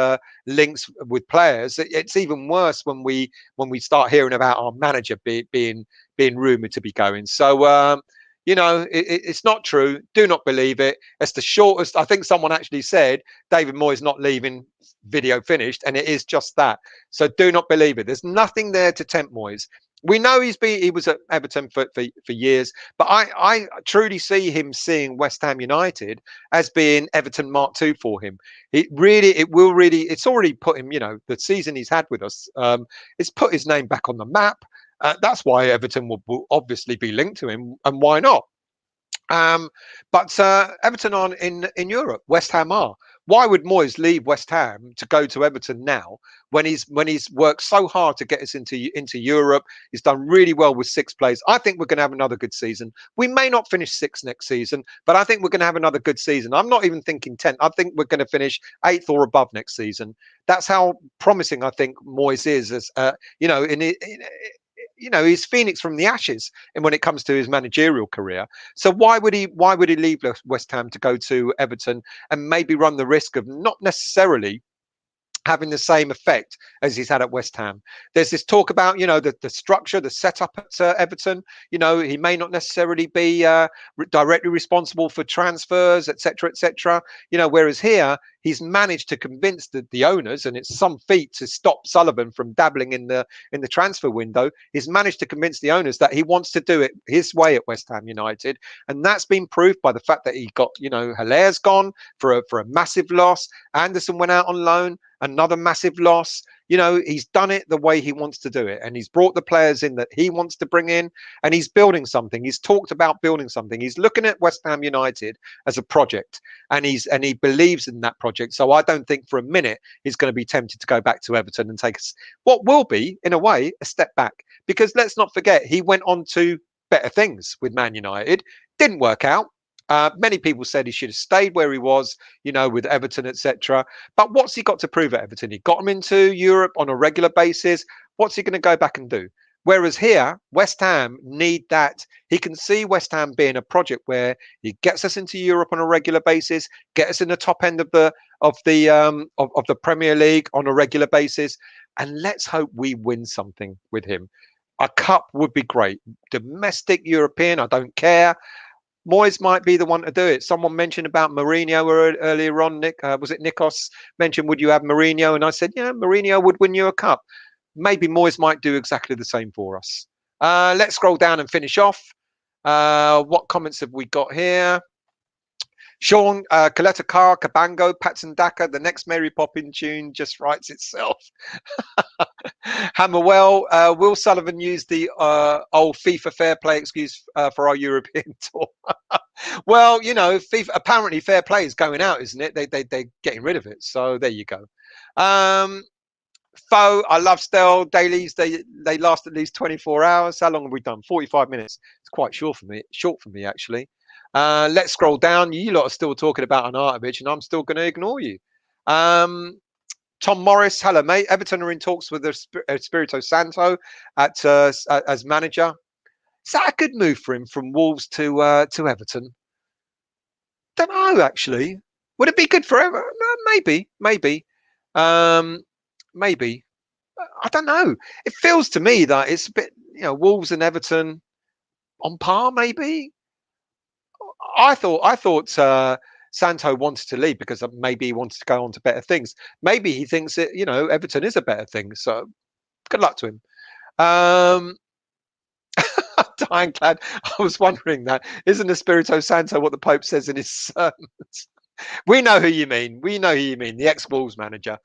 links with players. It's even worse when we start hearing about our manager being rumored to be going. So. It's not true. Do not believe it. It's the shortest. I think someone actually said David Moyes not leaving, video finished, and it is just that. So do not believe it. There's nothing there to tempt Moyes. We know he was at Everton for years, but I truly see him seeing West Ham United as being Everton Mark II for him. It's already put him, the season he's had with us, it's put his name back on the map. That's why Everton will obviously be linked to him, and why not? But Everton aren't in Europe. West Ham are. Why would Moyes leave West Ham to go to Everton now when he's worked so hard to get us into Europe? He's done really well with 6 players. I think we're going to have another good season. We may not finish 6th next season, but I think we're going to have another good season. I'm not even thinking 10th. I think we're going to finish 8th or above next season. That's how promising I think Moyes is, as he's Phoenix from the ashes, and when it comes to his managerial career. So why would he leave West Ham to go to Everton and maybe run the risk of not necessarily having the same effect as he's had at West Ham? There's this talk about, the structure, the setup at Everton. He may not necessarily be directly responsible for transfers, etc., etc. Whereas here, he's managed to convince the owners, and it's some feat to stop Sullivan from dabbling in the transfer window. He's managed to convince the owners that he wants to do it his way at West Ham United, and that's been proved by the fact that he got, Hilaire's gone for a massive loss. Anderson went out on loan, another massive loss. You know, he's done it the way he wants to do it, and he's brought the players in that he wants to bring in, and he's building something. He's talked about building something. He's looking at West Ham United as a project, and he believes in that project. So I don't think for a minute he's going to be tempted to go back to Everton and take what will be, in a way, a step back. Because let's not forget, he went on to better things with Man United. Didn't work out. Many people said he should have stayed where he was, you know, with Everton, etc. But what's he got to prove at Everton? He got him into Europe on a regular basis. What's he going to go back and do? Whereas here, West Ham need that. He can see West Ham being a project where he gets us into Europe on a regular basis, get us in the top end of the Premier League on a regular basis, and let's hope we win something with him. A cup would be great. Domestic European, I don't care. Moyes might be the one to do it. Someone mentioned about Mourinho earlier on. Nick, was it Nikos mentioned, would you have Mourinho? And I said, yeah, Mourinho would win you a cup. Maybe Moyes might do exactly the same for us. Let's scroll down and finish off. What comments have we got here? Sean, Coletta Carr, Cabango, PATSON, Daka. The next Mary Poppins tune just writes itself. Hammerwell, Will Sullivan used the old FIFA fair play excuse for our European tour. Well, you know, FIFA, apparently fair play is going out, isn't it? They're getting rid of it. So there you go. Foe, I love Stell dailies. They last at least 24 hours. How long have we done? 45 minutes. It's quite short for me actually. Let's scroll down. You lot are still talking about Arnautovic, and I'm still going to ignore you. Tom Morris, hello mate. Everton are in talks with Espirito Santo as manager. Is that a good move for him from Wolves to Everton? Don't know actually. Would it be good for Everton? Maybe. Maybe. I don't know. It feels to me that it's a bit, you know, Wolves and Everton on par. Maybe. I thought Santo wanted to leave because maybe he wanted to go on to better things. Maybe he thinks that, you know, Everton is a better thing. So good luck to him. Ironclad, I was wondering that. Isn't Espirito Santo what the Pope says in his sermons? We know who you mean. We know who you mean. The ex-Wolves manager.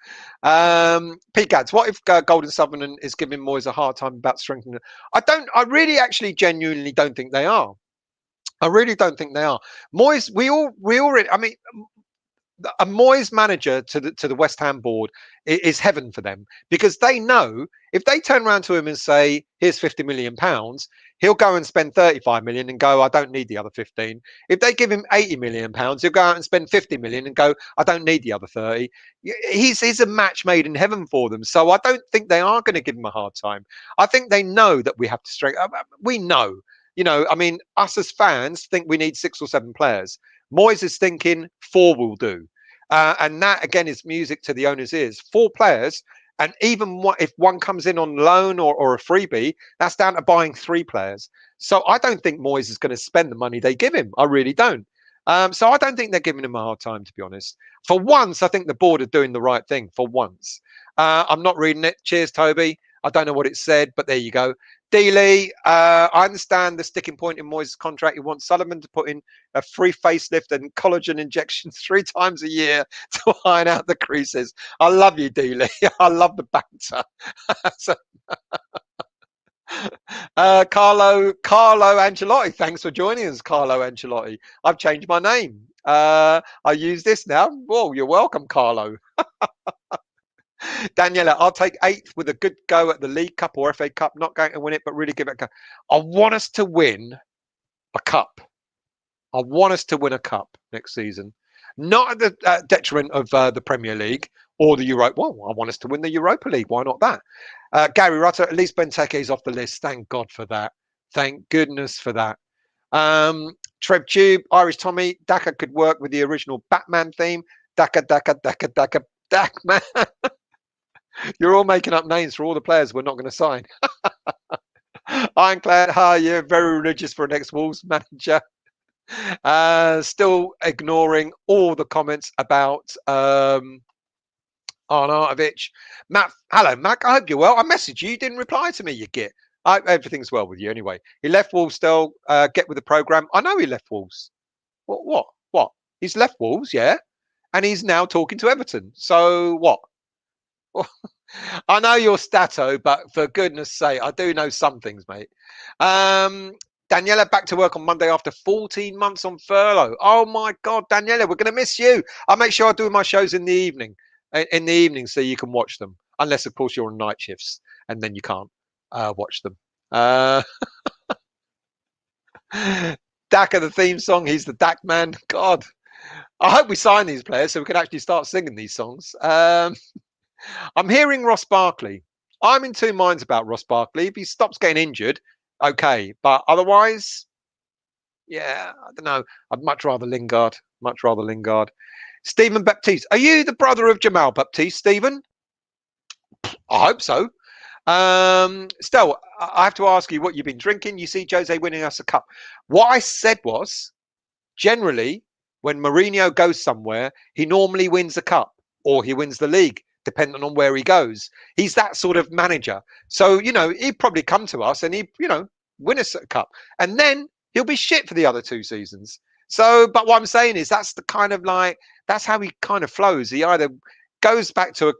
Pete Gads, what if Golden Southern is giving Moyes a hard time about strengthening? I really actually genuinely don't think they are. I really don't think they are. Moyes, we already, I mean, a Moyes manager to the West Ham board is heaven for them, because they know if they turn around to him and say, here's £50 million, he'll go and spend 35 million and go, I don't need the other 15. If they give him £80 million, he'll go out and spend 50 million and go, I don't need the other 30. He's a match made in heaven for them. So I don't think they are going to give him a hard time. I think they know that we have to strengthen. We know. You know, I mean, us as fans think we need 6 or 7 players. Moyes is thinking 4 will do. And that, again, is music to the owner's ears. 4 players, and even if one comes in on loan or a freebie, that's down to buying 3 players. So I don't think Moyes is going to spend the money they give him. I really don't. So I don't think they're giving him a hard time, to be honest. For once, I think the board are doing the right thing, for once. I'm not reading it. Cheers, Toby. I don't know what it said, but there you go. Dealey, I understand the sticking point in Moyes' contract. He wants Sullivan to put in a free facelift and collagen injections 3 times a year to iron out the creases. I love you, Dealey. I love the banter. So, Carlo Ancelotti, thanks for joining us, Carlo Ancelotti. I've changed my name. I use this now. Well, you're welcome, Carlo. Daniela, I'll take 8th with a good go at the League Cup or FA Cup. Not going to win it, but really give it a go. I want us to win a cup. I want us to win a cup next season. Not at the detriment of the Premier League or the Europa. Well, I want us to win the Europa League. Why not that? Gary Rutter, at least Benteke is off the list. Thank God for that. Thank goodness for that. Trev Tube, Irish Tommy, Daka could work with the original Batman theme. Daka, man. You're all making up names for all the players we're not going to sign. Ironclad, you're very religious for an ex-Wolves manager. Still ignoring all the comments about Arnautovic. Matt, hello, Mac. I hope you're well. I messaged you. You didn't reply to me, you git. Everything's well with you anyway. He left Wolves still. Get with the programme. I know he left Wolves. What? He's left Wolves, yeah. And he's now talking to Everton. So what? I know you're stato, but for goodness sake, I do know some things, mate. Um, Daniela back to work on Monday after 14 months on furlough. Oh my God, Daniela, we're going to miss you. I'll make sure I do my shows in the evening, so you can watch them. Unless, of course, you're on night shifts and then you can't watch them. Uh, Daka, the theme song. He's the Dak man. God, I hope we sign these players so we can actually start singing these songs. I'm hearing Ross Barkley. I'm in two minds about Ross Barkley. If he stops getting injured, okay. But otherwise, yeah, I don't know. I'd much rather Lingard. Much rather Lingard. Stephen Baptiste. Are you the brother of Jamal Baptiste, Stephen? I hope so. Still, I have to ask you what you've been drinking. You see Jose winning us a cup. What I said was, generally, when Mourinho goes somewhere, he normally wins a cup or he wins the league, depending on where he goes. He's that sort of manager. So, he'd probably come to us and win us a cup. And then he'll be shit for the other two seasons. So, but what I'm saying is that's the kind of that's how he kind of flows. He either goes to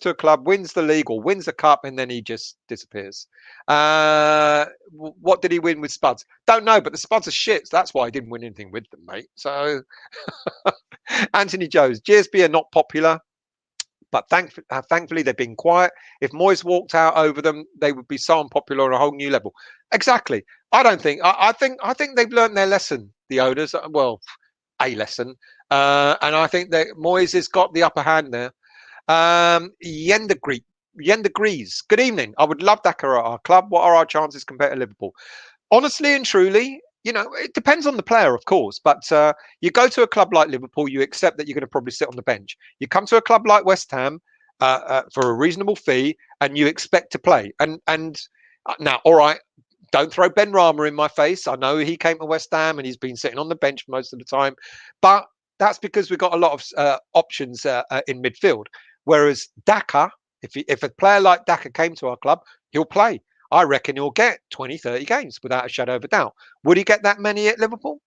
a club, wins the league or wins the cup, and then he just disappears. What did he win with Spuds? Don't know, but the Spuds are shit. So that's why I didn't win anything with them, mate. So Anthony Jones, GSB are not popular, but thankfully they've been quiet. If Moyes walked out over them, they would be so unpopular on a whole new level. Exactly. I don't think. I think they've learned their lesson. The owners, well, a lesson, and I think that Moyes has got the upper hand there. Yenda Grease. Good evening. I would love Daka at our club. What are our chances compared to Liverpool? Honestly and truly, it depends on the player, of course. But you go to a club like Liverpool, you accept that you're going to probably sit on the bench. You come to a club like West Ham for a reasonable fee, and you expect to play. And now, all right, don't throw Ben Rama in my face. I know he came to West Ham and he's been sitting on the bench most of the time, but that's because we've got a lot of options in midfield. Whereas Daka, if a player like Daka came to our club, he'll play. I reckon he'll get 20, 30 games without a shadow of a doubt. Would he get that many at Liverpool?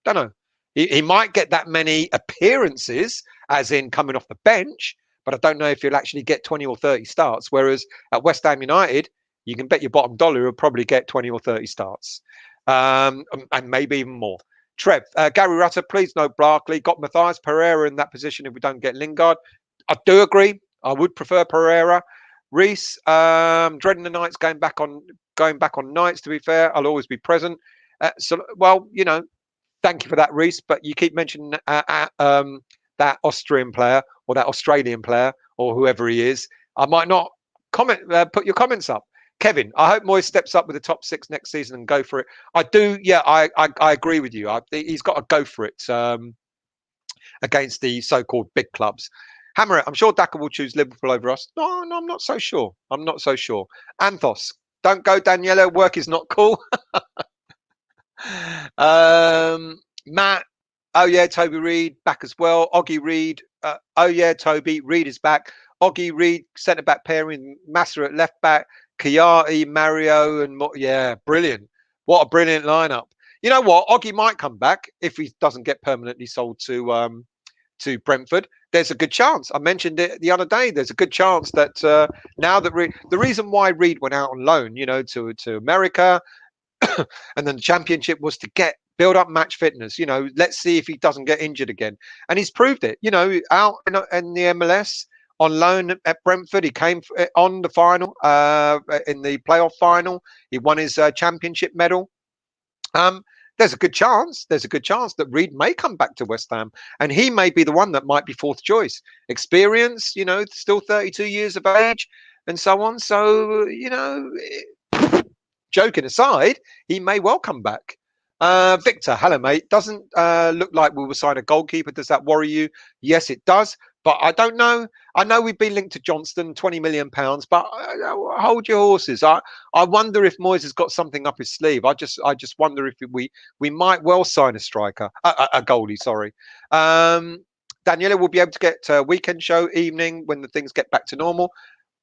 Don't know. He might get that many appearances, as in coming off the bench, but I don't know if he'll actually get 20 or 30 starts. Whereas at West Ham United, you can bet your bottom dollar he'll probably get 20 or 30 starts, and maybe even more. Trev, Gary Rutter, please note Barkley got Matthias Pereira in that position if we don't get Lingard. I do agree. I would prefer Pereira. Reese, dreading the nights going back on nights. To be fair, I'll always be present. Thank you for that, Reese. But you keep mentioning that Austrian player or that Australian player or whoever he is. I might not comment. Put your comments up. Kevin, I hope Moyes steps up with the top six next season and go for it. I do. Yeah, I agree with you. He's got to go for it against the so-called big clubs. Hammer it. I'm sure Daka will choose Liverpool over us. No, I'm not so sure. Anthos, don't go, Daniela. Work is not cool. Matt, oh yeah, Toby Reed back as well. Oggy Reed, oh yeah, Toby Reed is back. Oggy Reed, centre back pairing, Massa at left back, Kayati, Mario, and yeah, brilliant. What a brilliant lineup. You know what? Oggy might come back if he doesn't get permanently sold to Brentford. There's a good chance. I mentioned it the other day. There's a good chance that now that the reason why Reed went out on loan, to America, and then the Championship was to build up match fitness. Let's see if he doesn't get injured again. And he's proved it. Out in the MLS on loan at Brentford, he came on the final in the playoff final. He won his Championship medal. There's a good chance that Reed may come back to West Ham and he may be the one that might be fourth choice. Experience, still 32 years of age and so on. So, joking aside, he may well come back. Victor, hello, mate. Doesn't look like we will sign a goalkeeper. Does that worry you? Yes, it does. But I don't know. I know we've been linked to Johnston, £20 million, but hold your horses. I wonder if Moyes has got something up his sleeve. I just wonder if we might well sign a striker, a goalie. Sorry. Daniela will be able to get a weekend show evening when the things get back to normal.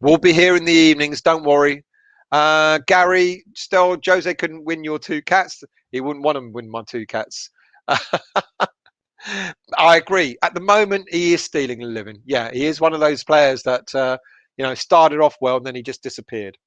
We'll be here in the evenings. Don't worry. Gary, still, Jose couldn't win your two cats. He wouldn't want to win my two cats. I agree. At the moment, he is stealing a living. Yeah, he is one of those players that You know, started off well and then he just disappeared.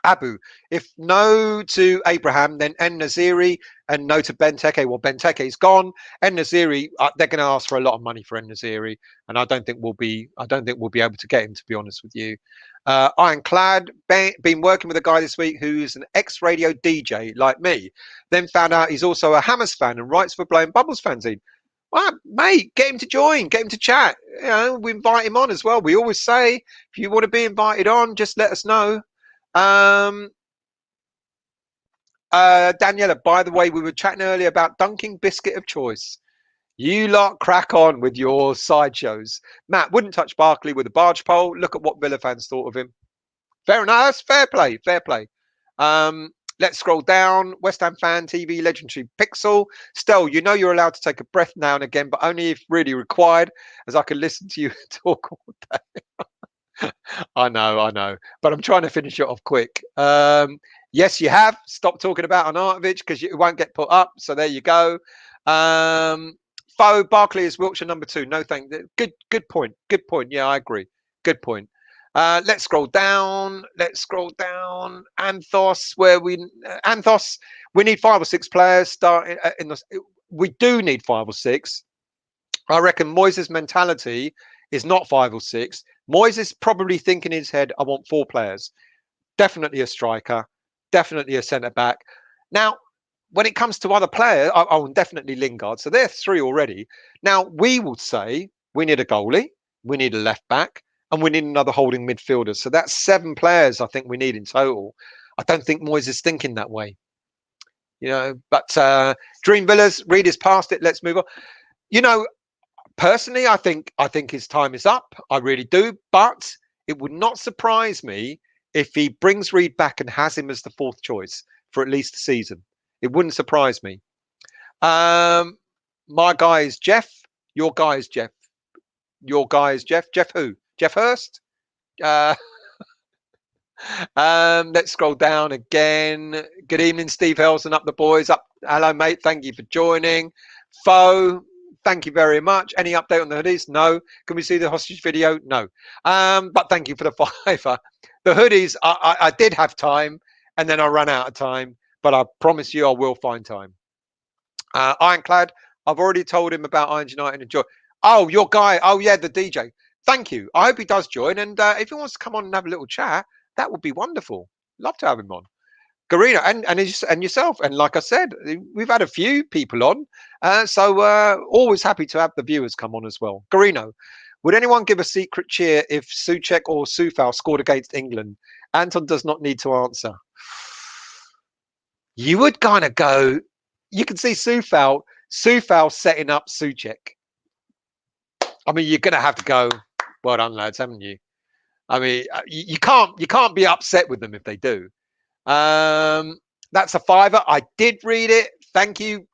Abu, if no to Abraham, then En Naziri, and no to Benteke. Well, Benteke's gone. En Naziri, they're going to ask for a lot of money for En Naziri, and I don't think we'll be able to get him. To be honest with you, Ironclad, been working with a guy this week who's an ex-radio DJ like me. Then found out he's also a Hammers fan and writes for Blowing Bubbles fanzine. Well, mate, get him to join, get him to chat. You know, we invite him on as well. We always say, if you want to be invited on, just let us know. Daniela, by the way, we were chatting earlier about dunking biscuit of choice. You lot crack on with your sideshows. Matt wouldn't touch Barkley with a barge pole. Look at what Villa fans thought of him. Fair enough. That's fair play. Fair play. Let's scroll down. West Ham fan TV legendary Pixel. Stell, you know you're allowed to take a breath now and again, but only if really required, as I can listen to you talk all day. I know. But I'm trying to finish it off quick. Yes, you have. Stop talking about Arnautovic because it won't get put up. So there you go. Barkley is Wiltshire number 2. No, thank you. Good point. Good point. Yeah, I agree. Good point. Let's scroll down. Anthos, Anthos, we need 5 or 6 players starting in the. We do need 5 or 6. I reckon Moyes' mentality is not 5 or 6. Moyes is probably thinking in his head, I want 4 players. Definitely a striker, definitely a centre back. Now, when it comes to other players, definitely Lingard. So there's 3 already. Now, we will say we need a goalie, we need a left back, and we need another holding midfielder. So that's 7 players I think we need in total. I don't think Moyes is thinking that way. You know, but Dream Villas, read is past it. Let's move on. You know, personally, I think his time is up. I really do. But it would not surprise me if he brings Reed back and has him as the 4th choice for at least a season. It wouldn't surprise me. My guy is Jeff. Your guy is Jeff. Your guy is Jeff. Jeff who? Jeff Hurst? Let's scroll down again. Good evening, Steve Helson. Up the boys. Up. Hello, mate. Thank you for joining. Foe. Thank you very much. Any update on the hoodies? No. Can we see the hostage video? No. But thank you for the $5. The hoodies, I did have time, and then I ran out of time. But I promise you, I will find time. Ironclad, I've already told him about Irons United and Joy. Oh, your guy. Oh, yeah, the DJ. Thank you. I hope he does join. And if he wants to come on and have a little chat, that would be wonderful. Love to have him on. Garina and yourself. And like I said, we've had a few people on. So always happy to have the viewers come on as well. Garino, would anyone give a secret cheer if Souček or Soufal scored against England? Anton does not need to answer. You would kind of go, you can see Soufal setting up Souček. I mean, you're going to have to go, well done, lads, haven't you? I mean, you can't be upset with them if they do. That's a $5. I did read it. Thank you.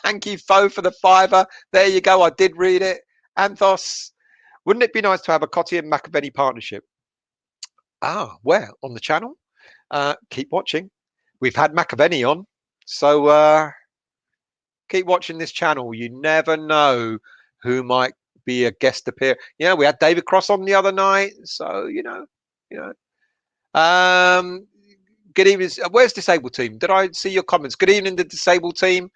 Thank you, Fo, for the $5. There you go. I did read it. Anthos, wouldn't it be nice to have a Cotti and McAvenny partnership? Where? On the channel? Keep watching. We've had McAvenny on. So keep watching this channel. You never know who might be a guest appear. Yeah, we had David Cross on the other night. So, you know. Good evening. Where's Disabled Team? Did I see your comments? Good evening, the Disabled Team.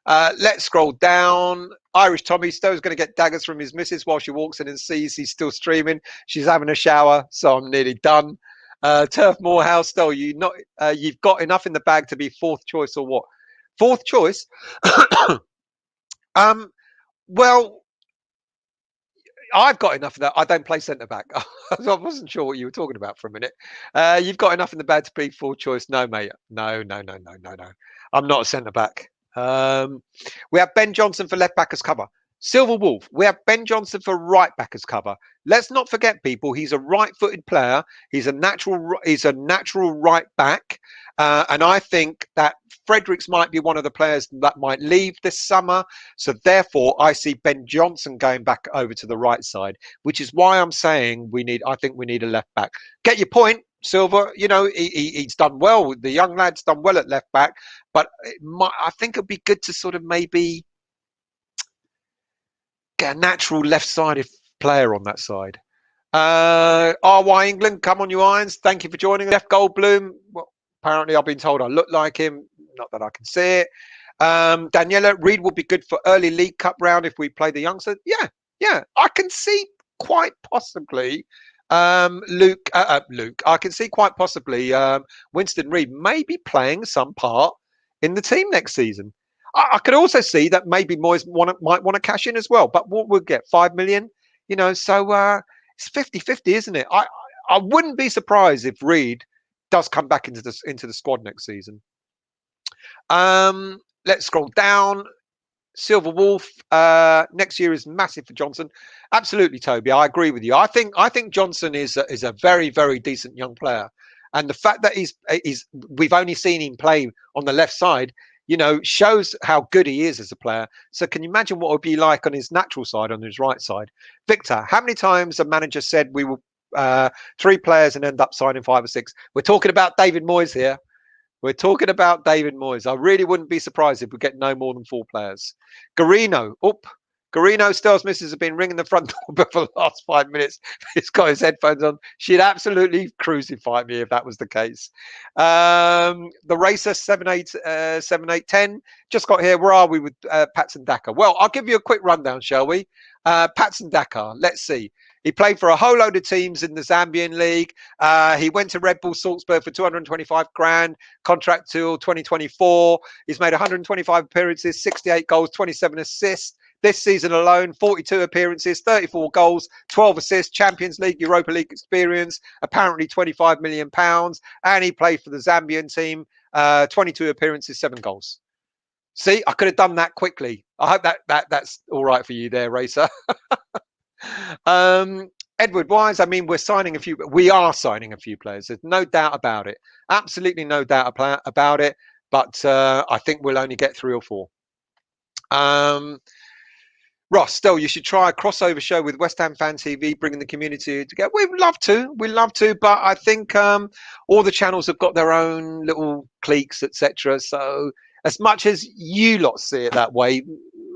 Let's scroll down. Irish Tommy Stowe's going to get daggers from his missus while she walks in and sees he's still streaming. She's having a shower, so I'm nearly done. Turf Morehouse Stowe, you've got enough in the bag to be 4th choice or what? 4th choice? Well, I've got enough of that. I don't play centre back. I wasn't sure what you were talking about for a minute. You've got enough in the bag to be 4th choice. No, mate. No. I'm not a centre back. We have Ben Johnson for left back as cover. Silver Wolf, we have Ben Johnson for right back as cover. Let's not forget, people, he's a right-footed player. He's a natural right back. And I think that Fredericks might be one of the players that might leave this summer. So therefore, I see Ben Johnson going back over to the right side, which is why I'm saying I think we need a left back. Get your point, Silver. You know, he's done well. The young lad's done well at left back. But I think it'd be good to sort of maybe get a natural left-sided player on that side. RY England, come on, you irons. Thank you for joining. Jeff Goldblum. Well, apparently, I've been told I look like him. Not that I can see it. Daniela, Reed would be good for early League Cup round if we play the youngsters. Yeah, yeah. I can see quite possibly Luke. I can see quite possibly Winston Reed maybe playing some part in the team next season. I could also see that maybe Moyes might want to cash in as well. But what we'll get 5 million, so it's 50-50, isn't it? I wouldn't be surprised if Reed does come back into the squad next season. Let's scroll down. Silver Wolf. Next year is massive for Johnson. Absolutely, Toby. I agree with you. I think Johnson is a very, very decent young player, and the fact that we've only seen him play on the left side, shows how good he is as a player. So can you imagine what it would be like on his natural side, on his right side? Victor, how many times a manager said we will 3 players and end up signing 5 or 6? We're talking about David Moyes here. We're talking about David Moyes. I really wouldn't be surprised if we get no more than 4 players. Garino. Garino Stell's missus have been ringing the front door for the last 5 minutes. He's got his headphones on. She'd absolutely crucify me if that was the case. The Racer 7810 just got here. Where are we with PATSON Daka? Well, I'll give you a quick rundown, shall we? PATSON Daka. Let's see. He played for a whole load of teams in the Zambian league. He went to Red Bull Salzburg for 225 grand, contract till 2024. He's made 125 appearances, 68 goals, 27 assists. This season alone, 42 appearances, 34 goals, 12 assists, Champions League, Europa League experience, apparently £25 million. And he played for the Zambian team, 22 appearances, 7 goals. See, I could have done that quickly. I hope that's all right for you there, Racer. Edward Wise, we are signing a few players. There's no doubt about it. Absolutely no doubt about it. But I think we'll only get 3 or 4. Ross, still, you should try a crossover show with West Ham Fan TV, bringing the community together. We'd love to, but I think all the channels have got their own little cliques, etc. So as much as you lot see it that way,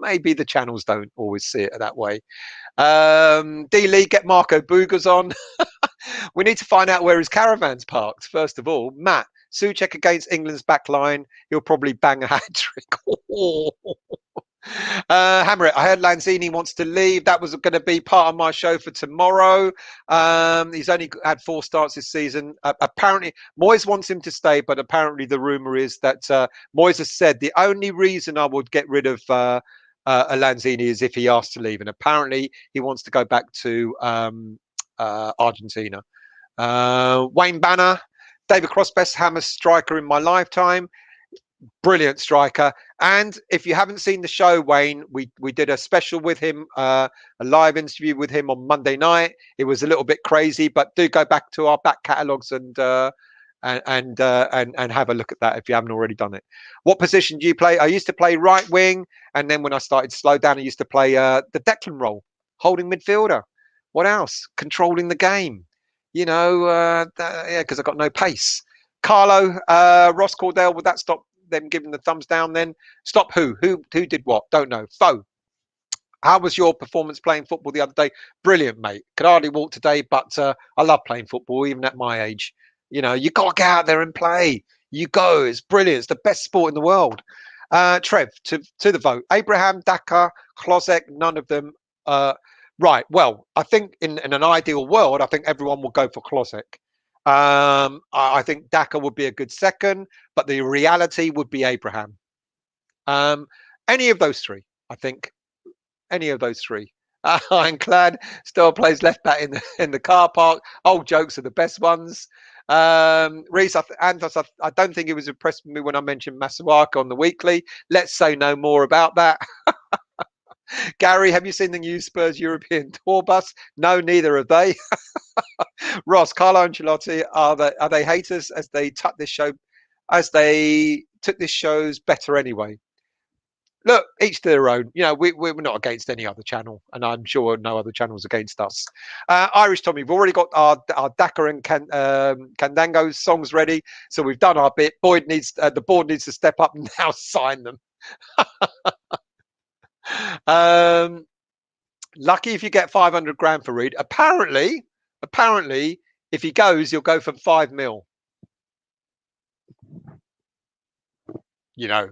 maybe the channels don't always see it that way. D Lee, get Marco Boogers on. We need to find out where his caravan's parked, first of all. Matt, Souček against England's back line. He'll probably bang a hat-trick. Hammer it. I heard Lanzini wants to leave. That was going to be part of my show for tomorrow. He's only had 4 starts this season. Apparently, Moyes wants him to stay, but apparently the rumour is that Moyes has said the only reason I would get rid of Lanzini is if he asked to leave. And apparently he wants to go back to Argentina. Wayne Banner, David Cross, best Hammer striker in my lifetime. Brilliant striker. And if you haven't seen the show, Wayne, we did a special with him, a live interview with him on Monday night. It was a little bit crazy, but do go back to our back catalogues and have a look at that if you haven't already done it. What position do you play? I used to play right wing, and then when I started to slow down, I used to play the Declan role, holding midfielder. What else? Controlling the game. Because I got no pace. Carlo, Ross Cordell, would that stop them giving the thumbs down then? Stop who? Who did what? Don't know. Foe. How was your performance playing football the other day? Brilliant, mate. Could hardly walk today, but I love playing football, even at my age. You got to get out there and play. You go. It's brilliant. It's the best sport in the world. Trev, to the vote. Abraham, Daka, Klosek, none of them. Right. Well, I think in an ideal world, I think everyone will go for Klosek. I think Daka would be a good second, but the reality would be Abraham. Any of those 3, I think. Any of those 3. I'm glad still plays left back in the car park. Old jokes are the best ones. Reese, I don't think he was impressed with me when I mentioned Masuaka on the weekly. Let's say no more about that. Gary, have you seen the new Spurs European tour bus? No, neither have they. Ross, Carlo Ancelotti, are they haters as they took this show's better anyway? Look, each to their own. We're not against any other channel, and I'm sure no other channel's against us. Irish Tommy, we've already got our Daka and Cabango songs ready, so we've done our bit. The board needs to step up and now sign them. Lucky if you get 500 grand for Reed. Apparently, Apparently, if he goes, he'll go for 5 mil. You know,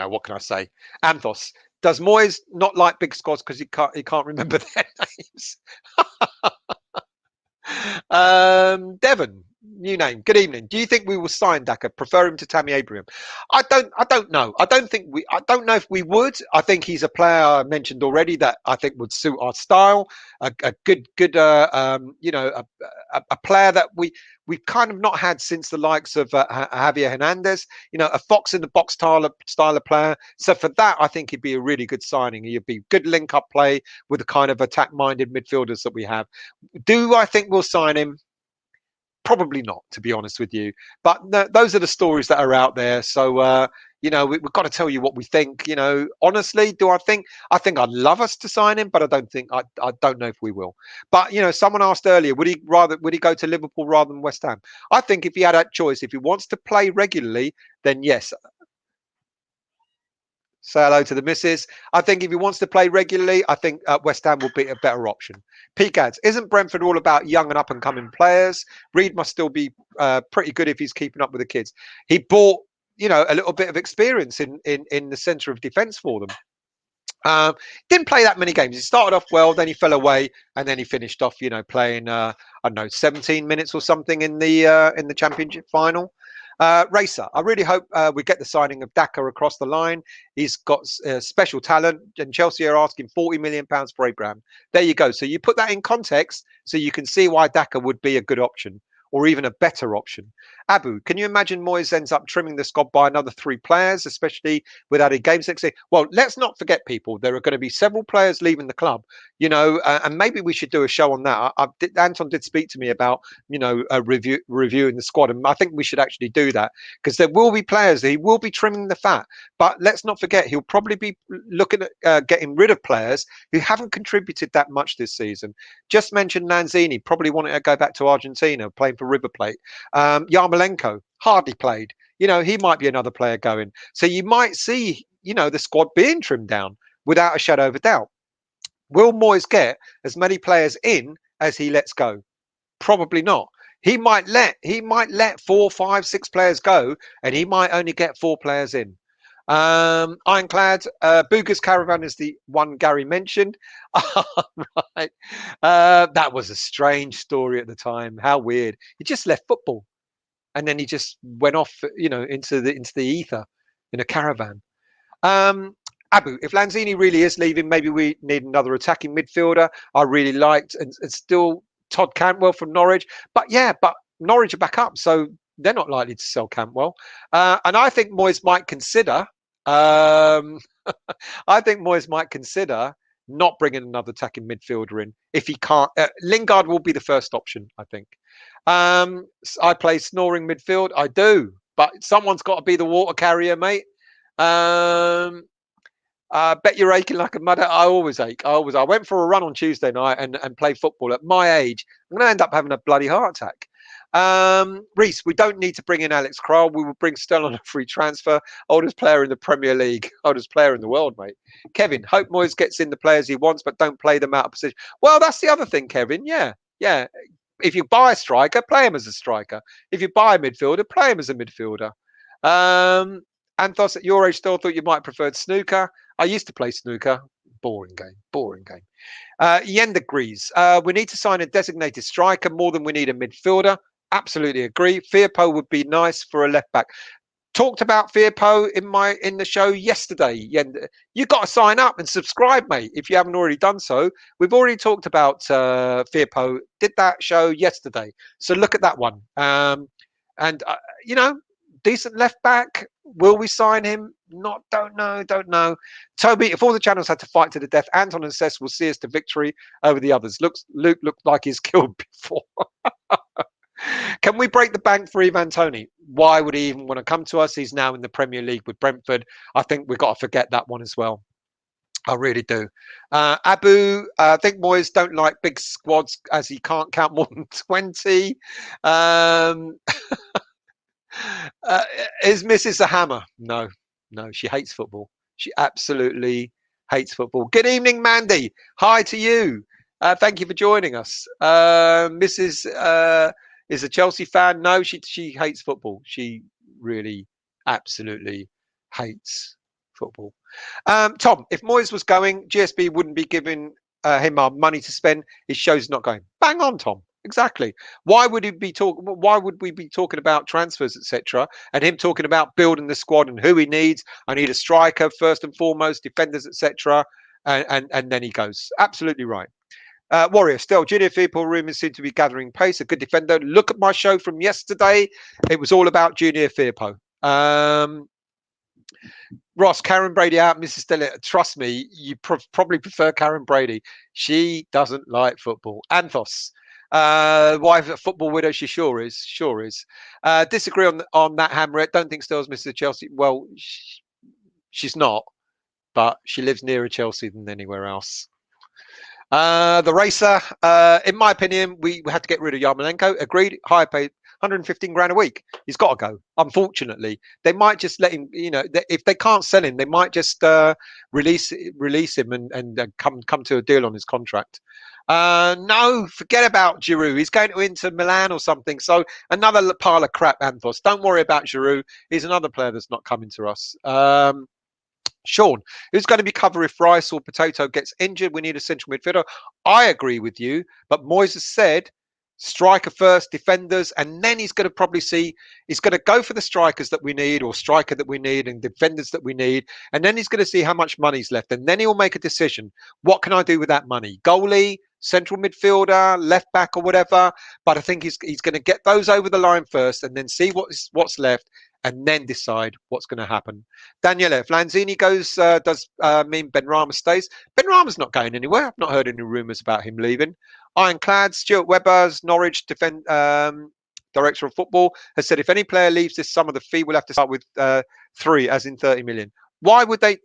what can I say? Anthos, does Moyes not like big squads because he can't remember their names? Devon, new name. Good evening. Do you think we will sign Daka? Prefer him to Tammy Abraham? I don't know. I don't know if we would. I think he's a player I mentioned already that I think would suit our style. A good a player that we've kind of not had since the likes of Javier Hernandez. A fox in the box style of player. So for that, I think he'd be a really good signing. He'd be good link up play with the kind of attack minded midfielders that we have. Do I think we'll sign him? Probably not, to be honest with you. But those are the stories that are out there. So we've got to tell you what we think. Honestly, do I think? I think I'd love us to sign him, but I don't know if we will. But someone asked earlier, would he go to Liverpool rather than West Ham? I think if he had that choice, if he wants to play regularly, then yes. Say hello to the missus. I think if he wants to play regularly, I think West Ham will be a better option. Gads, isn't Brentford all about young and up and coming players? Reed must still be pretty good if he's keeping up with the kids. He bought, a little bit of experience in the centre of defence for them. Didn't play that many games. He started off well, then he fell away, and then he finished off, playing I don't know, 17 minutes or something in the championship final. Racer, I really hope we get the signing of Daka across the line. He's got special talent, and Chelsea are asking £40 million for Abraham. There you go. So you put that in context, so you can see why Daka would be a good option, or even a better option. Abu, can you imagine Moyes ends up trimming the squad by another 3 players, especially with added games next year? Well, let's not forget, people, there are going to be several players leaving the club, and maybe we should do a show on that. Anton did speak to me about, reviewing the squad, and I think we should actually do that, because there will be players, he will be trimming the fat, but let's not forget, he'll probably be looking at getting rid of players who haven't contributed that much this season. Just mentioned Lanzini, probably wanting to go back to Argentina, playing for River Plate. Yarmolenko hardly played. He might be another player going. So you might see, the squad being trimmed down without a shadow of a doubt. Will Moyes get as many players in as he lets go? Probably not. He might let 4, 5, 6 players go, and he might only get 4 players in. Ironclad, Booga's Caravan is the one Gary mentioned. Right. That was a strange story at the time. How weird. He just left football, and then he just went off, into the ether in a caravan. Abu, if Lanzini really is leaving, maybe we need another attacking midfielder. I really liked, and still Todd Cantwell from Norwich. But Norwich are back up, so they're not likely to sell Cantwell. And I think Moyes might consider. I think Moyes might consider not bringing another attacking midfielder in if he can't. Lingard will be the first option, I think. I play snoring midfield. I do, but someone's got to be the water carrier, mate. Bet you're aching like a mother. I always ache. I went for a run on Tuesday night and played football. At my age, I'm going to end up having a bloody heart attack. Reese, we don't need to bring in Alex Kroll. We will bring Sterling on a free transfer. Oldest player in the Premier League. Oldest player in the world, mate. Kevin, hope Moyes gets in the players he wants, but don't play them out of position. Well, that's the other thing, Kevin. Yeah. If you buy a striker, play him as a striker. If you buy a midfielder, play him as a midfielder. Anthos, at your age, still thought you might prefer snooker. I used to play snooker. Boring game. Yend agrees. We need to sign a designated striker more than we need a midfielder. Absolutely agree. Firpo would be nice for a left back. Talked about Firpo in the show yesterday. Yend, you got to sign up and subscribe, mate, if you haven't already done so. We've already talked about Firpo. Did that show yesterday, so look at that one. Decent left back. Will we sign him? Don't know. Toby, if all the channels had to fight to the death, Anton and Cess will see us to victory over the others. Luke looked like he's killed before. Can we break the bank for Ivan Toney? Why would he even want to come to us? He's now in the Premier League with Brentford. I think we've got to forget that one as well. I really do. Abu, I think Moyes don't like big squads as he can't count more than 20. Is Mrs. a hammer? No, she hates football. She absolutely hates football. Good evening, Mandy. Hi to you. Thank you for joining us. Mrs. Is a Chelsea fan. No, she hates football. She really, absolutely hates football. Tom, if Moyes was going, GSB wouldn't be giving him our money to spend. His show's not going. Bang on, Tom. Exactly. Why would he be talking? Why would we be talking about transfers, etc., and him talking about building the squad and who he needs? I need a striker first and foremost, defenders, etc. And then he goes. Absolutely right. Warrior, still, Junior Firpo rumours seem to be gathering pace. A good defender. Look at my show from yesterday. It was all about Junior Firpo. Ross, Karen Brady out. Mrs. Stella, trust me, you probably prefer Karen Brady. She doesn't like football. Anthos, wife, a football widow. She sure is. Sure is. Disagree on that, Hamlet. Don't think Stills Mrs. Chelsea. Well, she's not, but she lives nearer Chelsea than anywhere else. The racer, in my opinion, we had to get rid of Yarmolenko. Agreed. Higher paid, 115 grand a week. He's got to go. Unfortunately, they might just let him. If they can't sell him, they might just release him and come to a deal on his contract. No, forget about Giroud. He's going to Inter Milan or something. So another pile of crap, Anthos. Don't worry about Giroud. He's another player that's not coming to us. Sean, who's going to be covered if Rice or Potato gets injured? We need a central midfielder. I agree with you, but Moyes has said striker first, defenders, and then he's going to probably he's going to go for the strikers that we need or striker that we need and defenders that we need. And then he's going to see how much money's left. And then he'll make a decision. What can I do with that money? Goalie, central midfielder, left back or whatever. But I think he's going to get those over the line first and then see what's left and then decide what's going to happen. Daniela, if Lanzini goes, does mean Benrahma stays? Benrahma's not going anywhere. I've not heard any rumours about him leaving. Ironclad, Stuart Webber's Norwich director of football has said if any player leaves this summer, the fee will have to start with 3, as in 30 million. Why would they've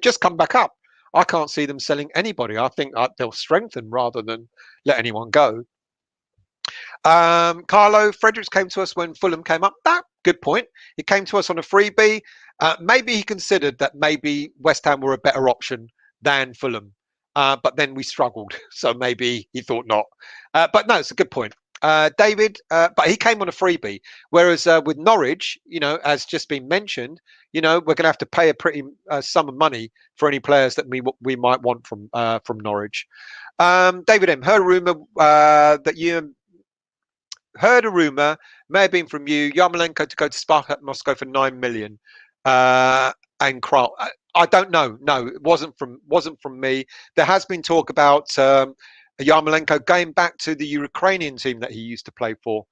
just come back up. I can't see them selling anybody. I think they'll strengthen rather than let anyone go. Carlo Fredericks came to us when Fulham came up. That good point. He came to us on a freebie. Maybe he considered that maybe West Ham were a better option than Fulham. But then we struggled, so maybe he thought not. But no, it's a good point. David, but he came on a freebie. Whereas with Norwich, as just been mentioned, we're going to have to pay a pretty sum of money for any players that we might want from Norwich. David M, heard a rumor may have been from you, Yarmolenko to go to Spartak Moscow for 9 million. And Kral, I don't know. No, it wasn't from me. There has been talk about Yarmolenko going back to the Ukrainian team that he used to play for.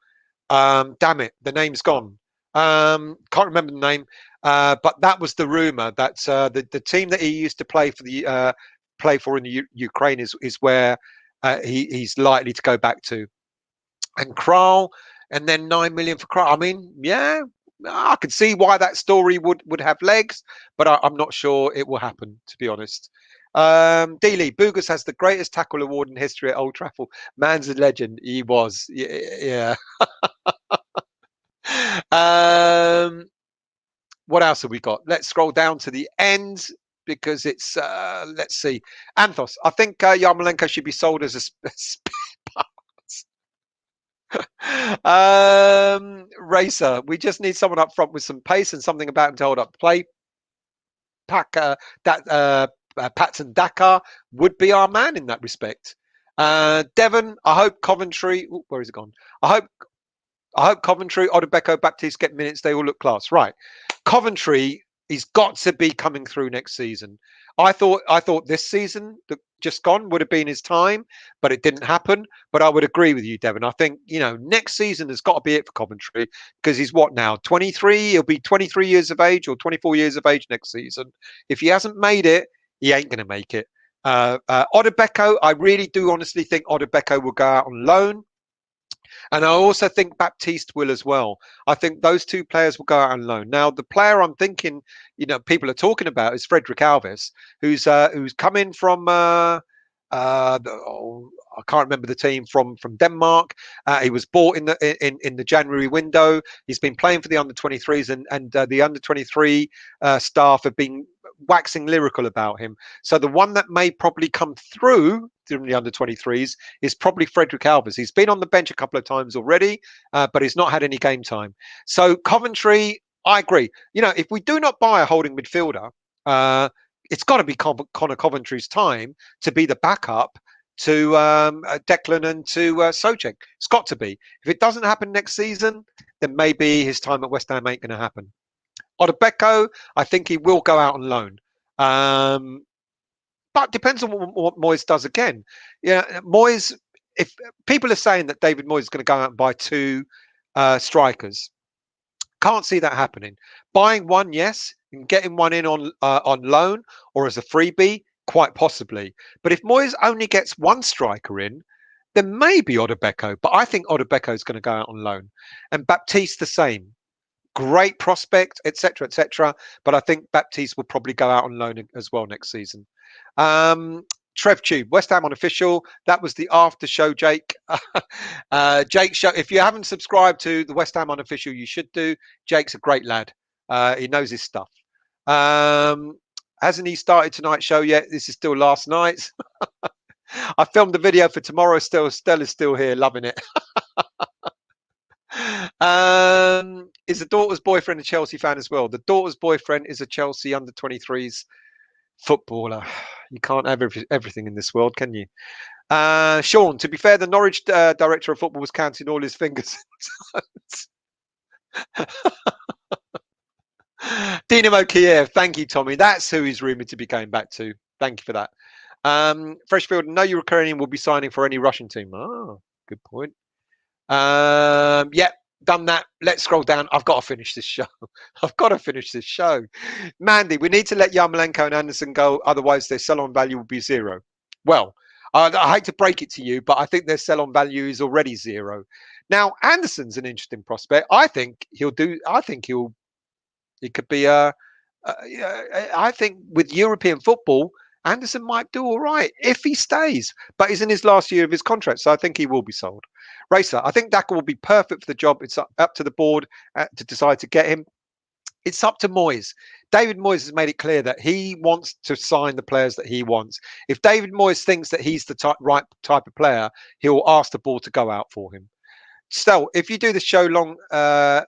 Damn it, the name's gone. Can't remember the name. But that was the rumor that the team that he used to play for in the Ukraine is where he's likely to go back to. And Kral, and then 9 million for Kral. I mean, yeah, I could see why that story would have legs, but I'm not sure it will happen, to be honest. Dealey, Boogers has the greatest tackle award in history at Old Trafford. Man's a legend. He was. Yeah. What else have we got? Let's scroll down to the end because it's, let's see. Anthos, I think Yarmolenko should be sold as a spare racer. We just need someone up front with some pace and something about him to hold up the play. PATSON Daka would be our man in that respect. Devon, I hope Coventry. Where is it gone? I hope Coventry, Odebeko, Baptiste get minutes. They all look class, right? Coventry is got to be coming through next season. I thought this season that just gone would have been his time, but it didn't happen. But I would agree with you, Devon. I think next season has got to be it for Coventry because he's what now 23. He'll be 23 years of age or 24 years of age next season. If he hasn't made it, he ain't going to make it. Odebeko, I really do honestly think Odebeko will go out on loan. And I also think Baptiste will as well. I think those two players will go out on loan. Now, the player I'm thinking, people are talking about is Frederick Alves, who's come in from I can't remember the team from Denmark. He was bought in the January window. He's been playing for the under-23s, and the under-23 staff have been waxing lyrical about him. So the one that may probably come through during the under-23s is probably Frederick Alves. He's been on the bench a couple of times already, but he's not had any game time. So Coventry, I agree. You know, if we do not buy a holding midfielder, it's got to be Connor Coventry's time to be the backup to Declan and to Soucek. It's got to be. If it doesn't happen next season, then maybe his time at West Ham ain't going to happen. Odebeko, I think he will go out on loan. But depends on what Moyes does again. Yeah, Moyes, if people are saying that David Moyes is going to go out and buy 2 strikers, can't see that happening. Buying one, yes, and getting one in on loan or as a freebie, quite possibly. But if Moyes only gets 1 striker in, then maybe Odebeko. But I think Odebeko is going to go out on loan, and Baptiste the same. Great prospect, etc., etc. But I think Baptiste will probably go out on loan as well next season. Trev Tube, West Ham Unofficial. That was the after show, Jake. Jake show. If you haven't subscribed to the West Ham Unofficial, you should do. Jake's a great lad. He knows his stuff. Hasn't he started tonight's show yet? This is still last night's. I filmed the video for tomorrow. Stella's still here, loving it. Is the daughter's boyfriend a Chelsea fan as well? The daughter's boyfriend is a Chelsea under-23s footballer. You can't have everything in this world, can you? Sean, to be fair, the Norwich director of football was counting all his fingers. Dinamo Kiev, thank you, Tommy. That's who he's rumoured to be going back to. Thank you for that. Freshfield, no Ukrainian will be signing for any Russian team. Oh, good point. Yeah, done that. Let's scroll down. I've got to finish this show. I've got to finish this show. Mandy, we need to let Yarmolenko and Anderson go. Otherwise, their sell-on value will be 0. Well, I hate to break it to you, but I think their sell-on value is already 0. Now, Anderson's an interesting prospect. I think he could be I think with European football, Anderson might do all right if he stays, but he's in his last year of his contract, so I think he will be sold. Racer, I think Daka will be perfect for the job. It's up to the board to decide to get him. It's up to Moyes. David Moyes has made it clear that he wants to sign the players that he wants. If David Moyes thinks that he's the right type of player, he'll ask the board to go out for him. Still, if you do the show long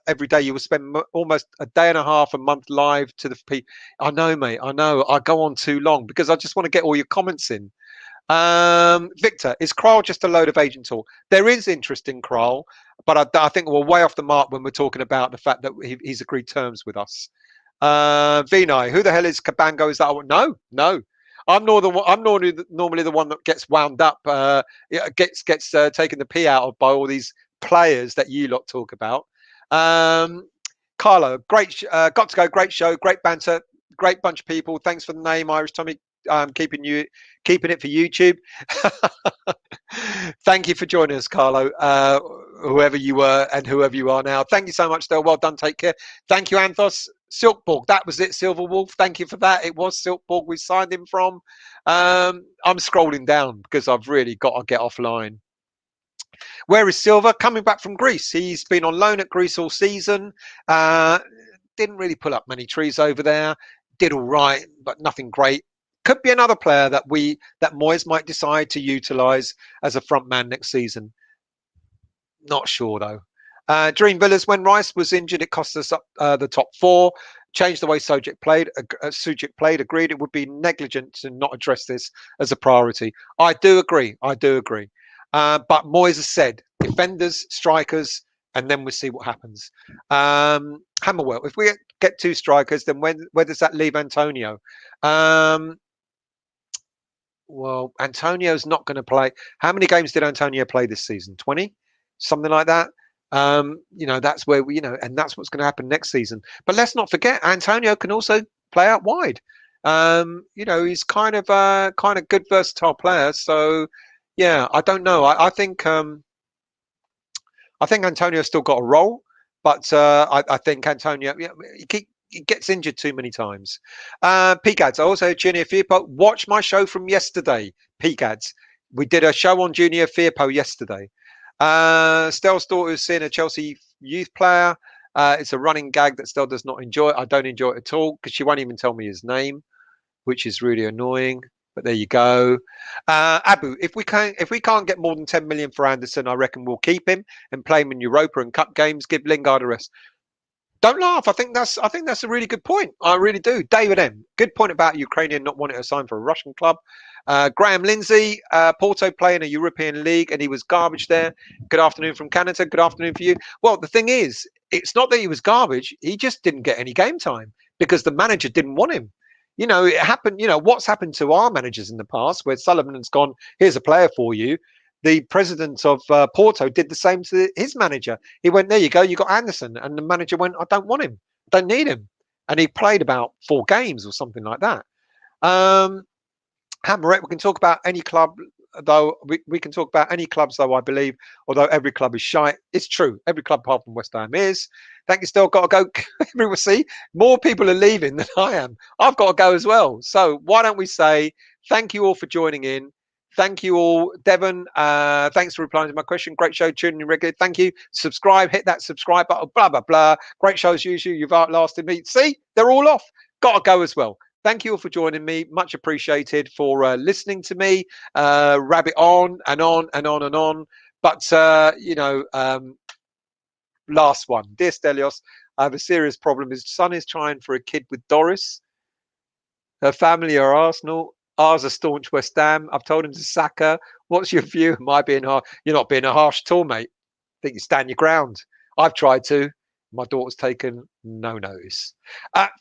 every day, you will spend almost a day and a half, a month live to the people. I know, mate. I know. I go on too long because I just want to get all your comments in. Victor, is Král just a load of agent talk? There is interest in Král, but I think we're way off the mark when we're talking about the fact that he's agreed terms with us. Vinay, who the hell is Cabango? Is that? No. I'm normally the one that gets wound up, gets taken the pee out of by all these players that you lot talk about. Carlo, great, got to go, great show, great banter, great bunch of people. Thanks for the name, Irish Tommy. Keeping it for YouTube. Thank you for joining us, Carlo. Whoever you were and whoever you are now. Thank you so much, though. Well done. Take care. Thank you, Anthos. Silkborg, that was it. Silver Wolf, thank you for that. It was Silkborg we signed him from. I'm scrolling down because I've really got to get offline. Where is Silver? Coming back from Greece. He's been on loan at Greece all season. Didn't really pull up many trees over there. Did all right, but nothing great. Could be another player that Moyes might decide to utilise as a front man next season. Not sure though. Dream Villas, when Rice was injured, it cost us up the top 4. Changed the way Soucek played. Agreed, it would be negligent to not address this as a priority. I do agree. But Moyes has said defenders, strikers, and then we'll see what happens. Hammerwell, if we get 2 strikers, then where does that leave Antonio? Well, Antonio's not going to play. How many games did Antonio play this season? 20? Something like that. That's where and that's what's going to happen next season. But let's not forget, Antonio can also play out wide. He's kind of good, versatile player. So, yeah, I don't know. I think Antonio's still got a role, but I think Antonio, he gets injured too many times. Pegads, I also Junior Firpo. Watch my show from yesterday, Pegads. We did a show on Junior Firpo yesterday. Stell's daughter is seeing a Chelsea youth player. It's a running gag that Stell does not enjoy. I don't enjoy it at all because she won't even tell me his name. which is really annoying. But there you go. Abu, if we can't get more than 10 million for Anderson, I reckon we'll keep him and play him in Europa and Cup games. Give Lingard a rest. Don't laugh. I think that's a really good point. I really do. David M. Good point about Ukrainian not wanting to sign for a Russian club. Graham Lindsay, Porto play in a European league and he was garbage there. Good afternoon from Canada. Good afternoon for you. Well, the thing is, it's not that he was garbage. He just didn't get any game time because the manager didn't want him. It happened. What's happened to our managers in the past where Sullivan has gone, here's a player for you. The president of Porto did the same to his manager. He went, there you go, you got Anderson. And the manager went, I don't want him. Don't need him. And he played about 4 games or something like that. Hammerette, we can talk about any club, though. We can talk about any clubs, though, I believe, although every club is shite. It's true. Every club apart from West Ham is. Thank you, still got to go. Everyone see, more people are leaving than I am. I've got to go as well. So why don't we say thank you all for joining in. Thank you all. Devon, thanks for replying to my question. Great show, tuning in regularly. Thank you. Subscribe, hit that subscribe button, blah, blah, blah. Great show as usual. You've outlasted me. See, they're all off. Got to go as well. Thank you all for joining me. Much appreciated for listening to me rabbit on and on and on and on. But, last one. Dear Stelios, I have a serious problem. His son is trying for a kid with Doris. Her family are Arsenal. Ours are staunch West Ham. I've told him to sack her. What's your view? Am I being harsh? You're not being a harsh at all, mate. I think you stand your ground. I've tried to. My daughter's taken no notice.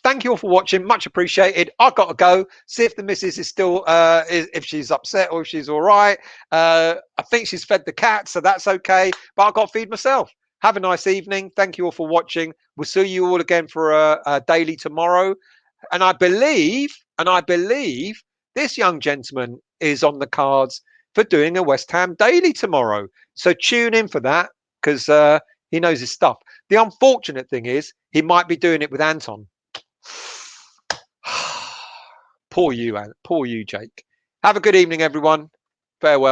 Thank you all for watching. Much appreciated. I've got to go. See if the missus is still, if she's upset or if she's all right. I think she's fed the cat, so that's okay. But I've got to feed myself. Have a nice evening. Thank you all for watching. We'll see you all again for a daily tomorrow. And I believe this young gentleman is on the cards for doing a West Ham daily tomorrow. So tune in for that because he knows his stuff. The unfortunate thing is he might be doing it with Anton. Poor you, Jake. Have a good evening, everyone. Farewell.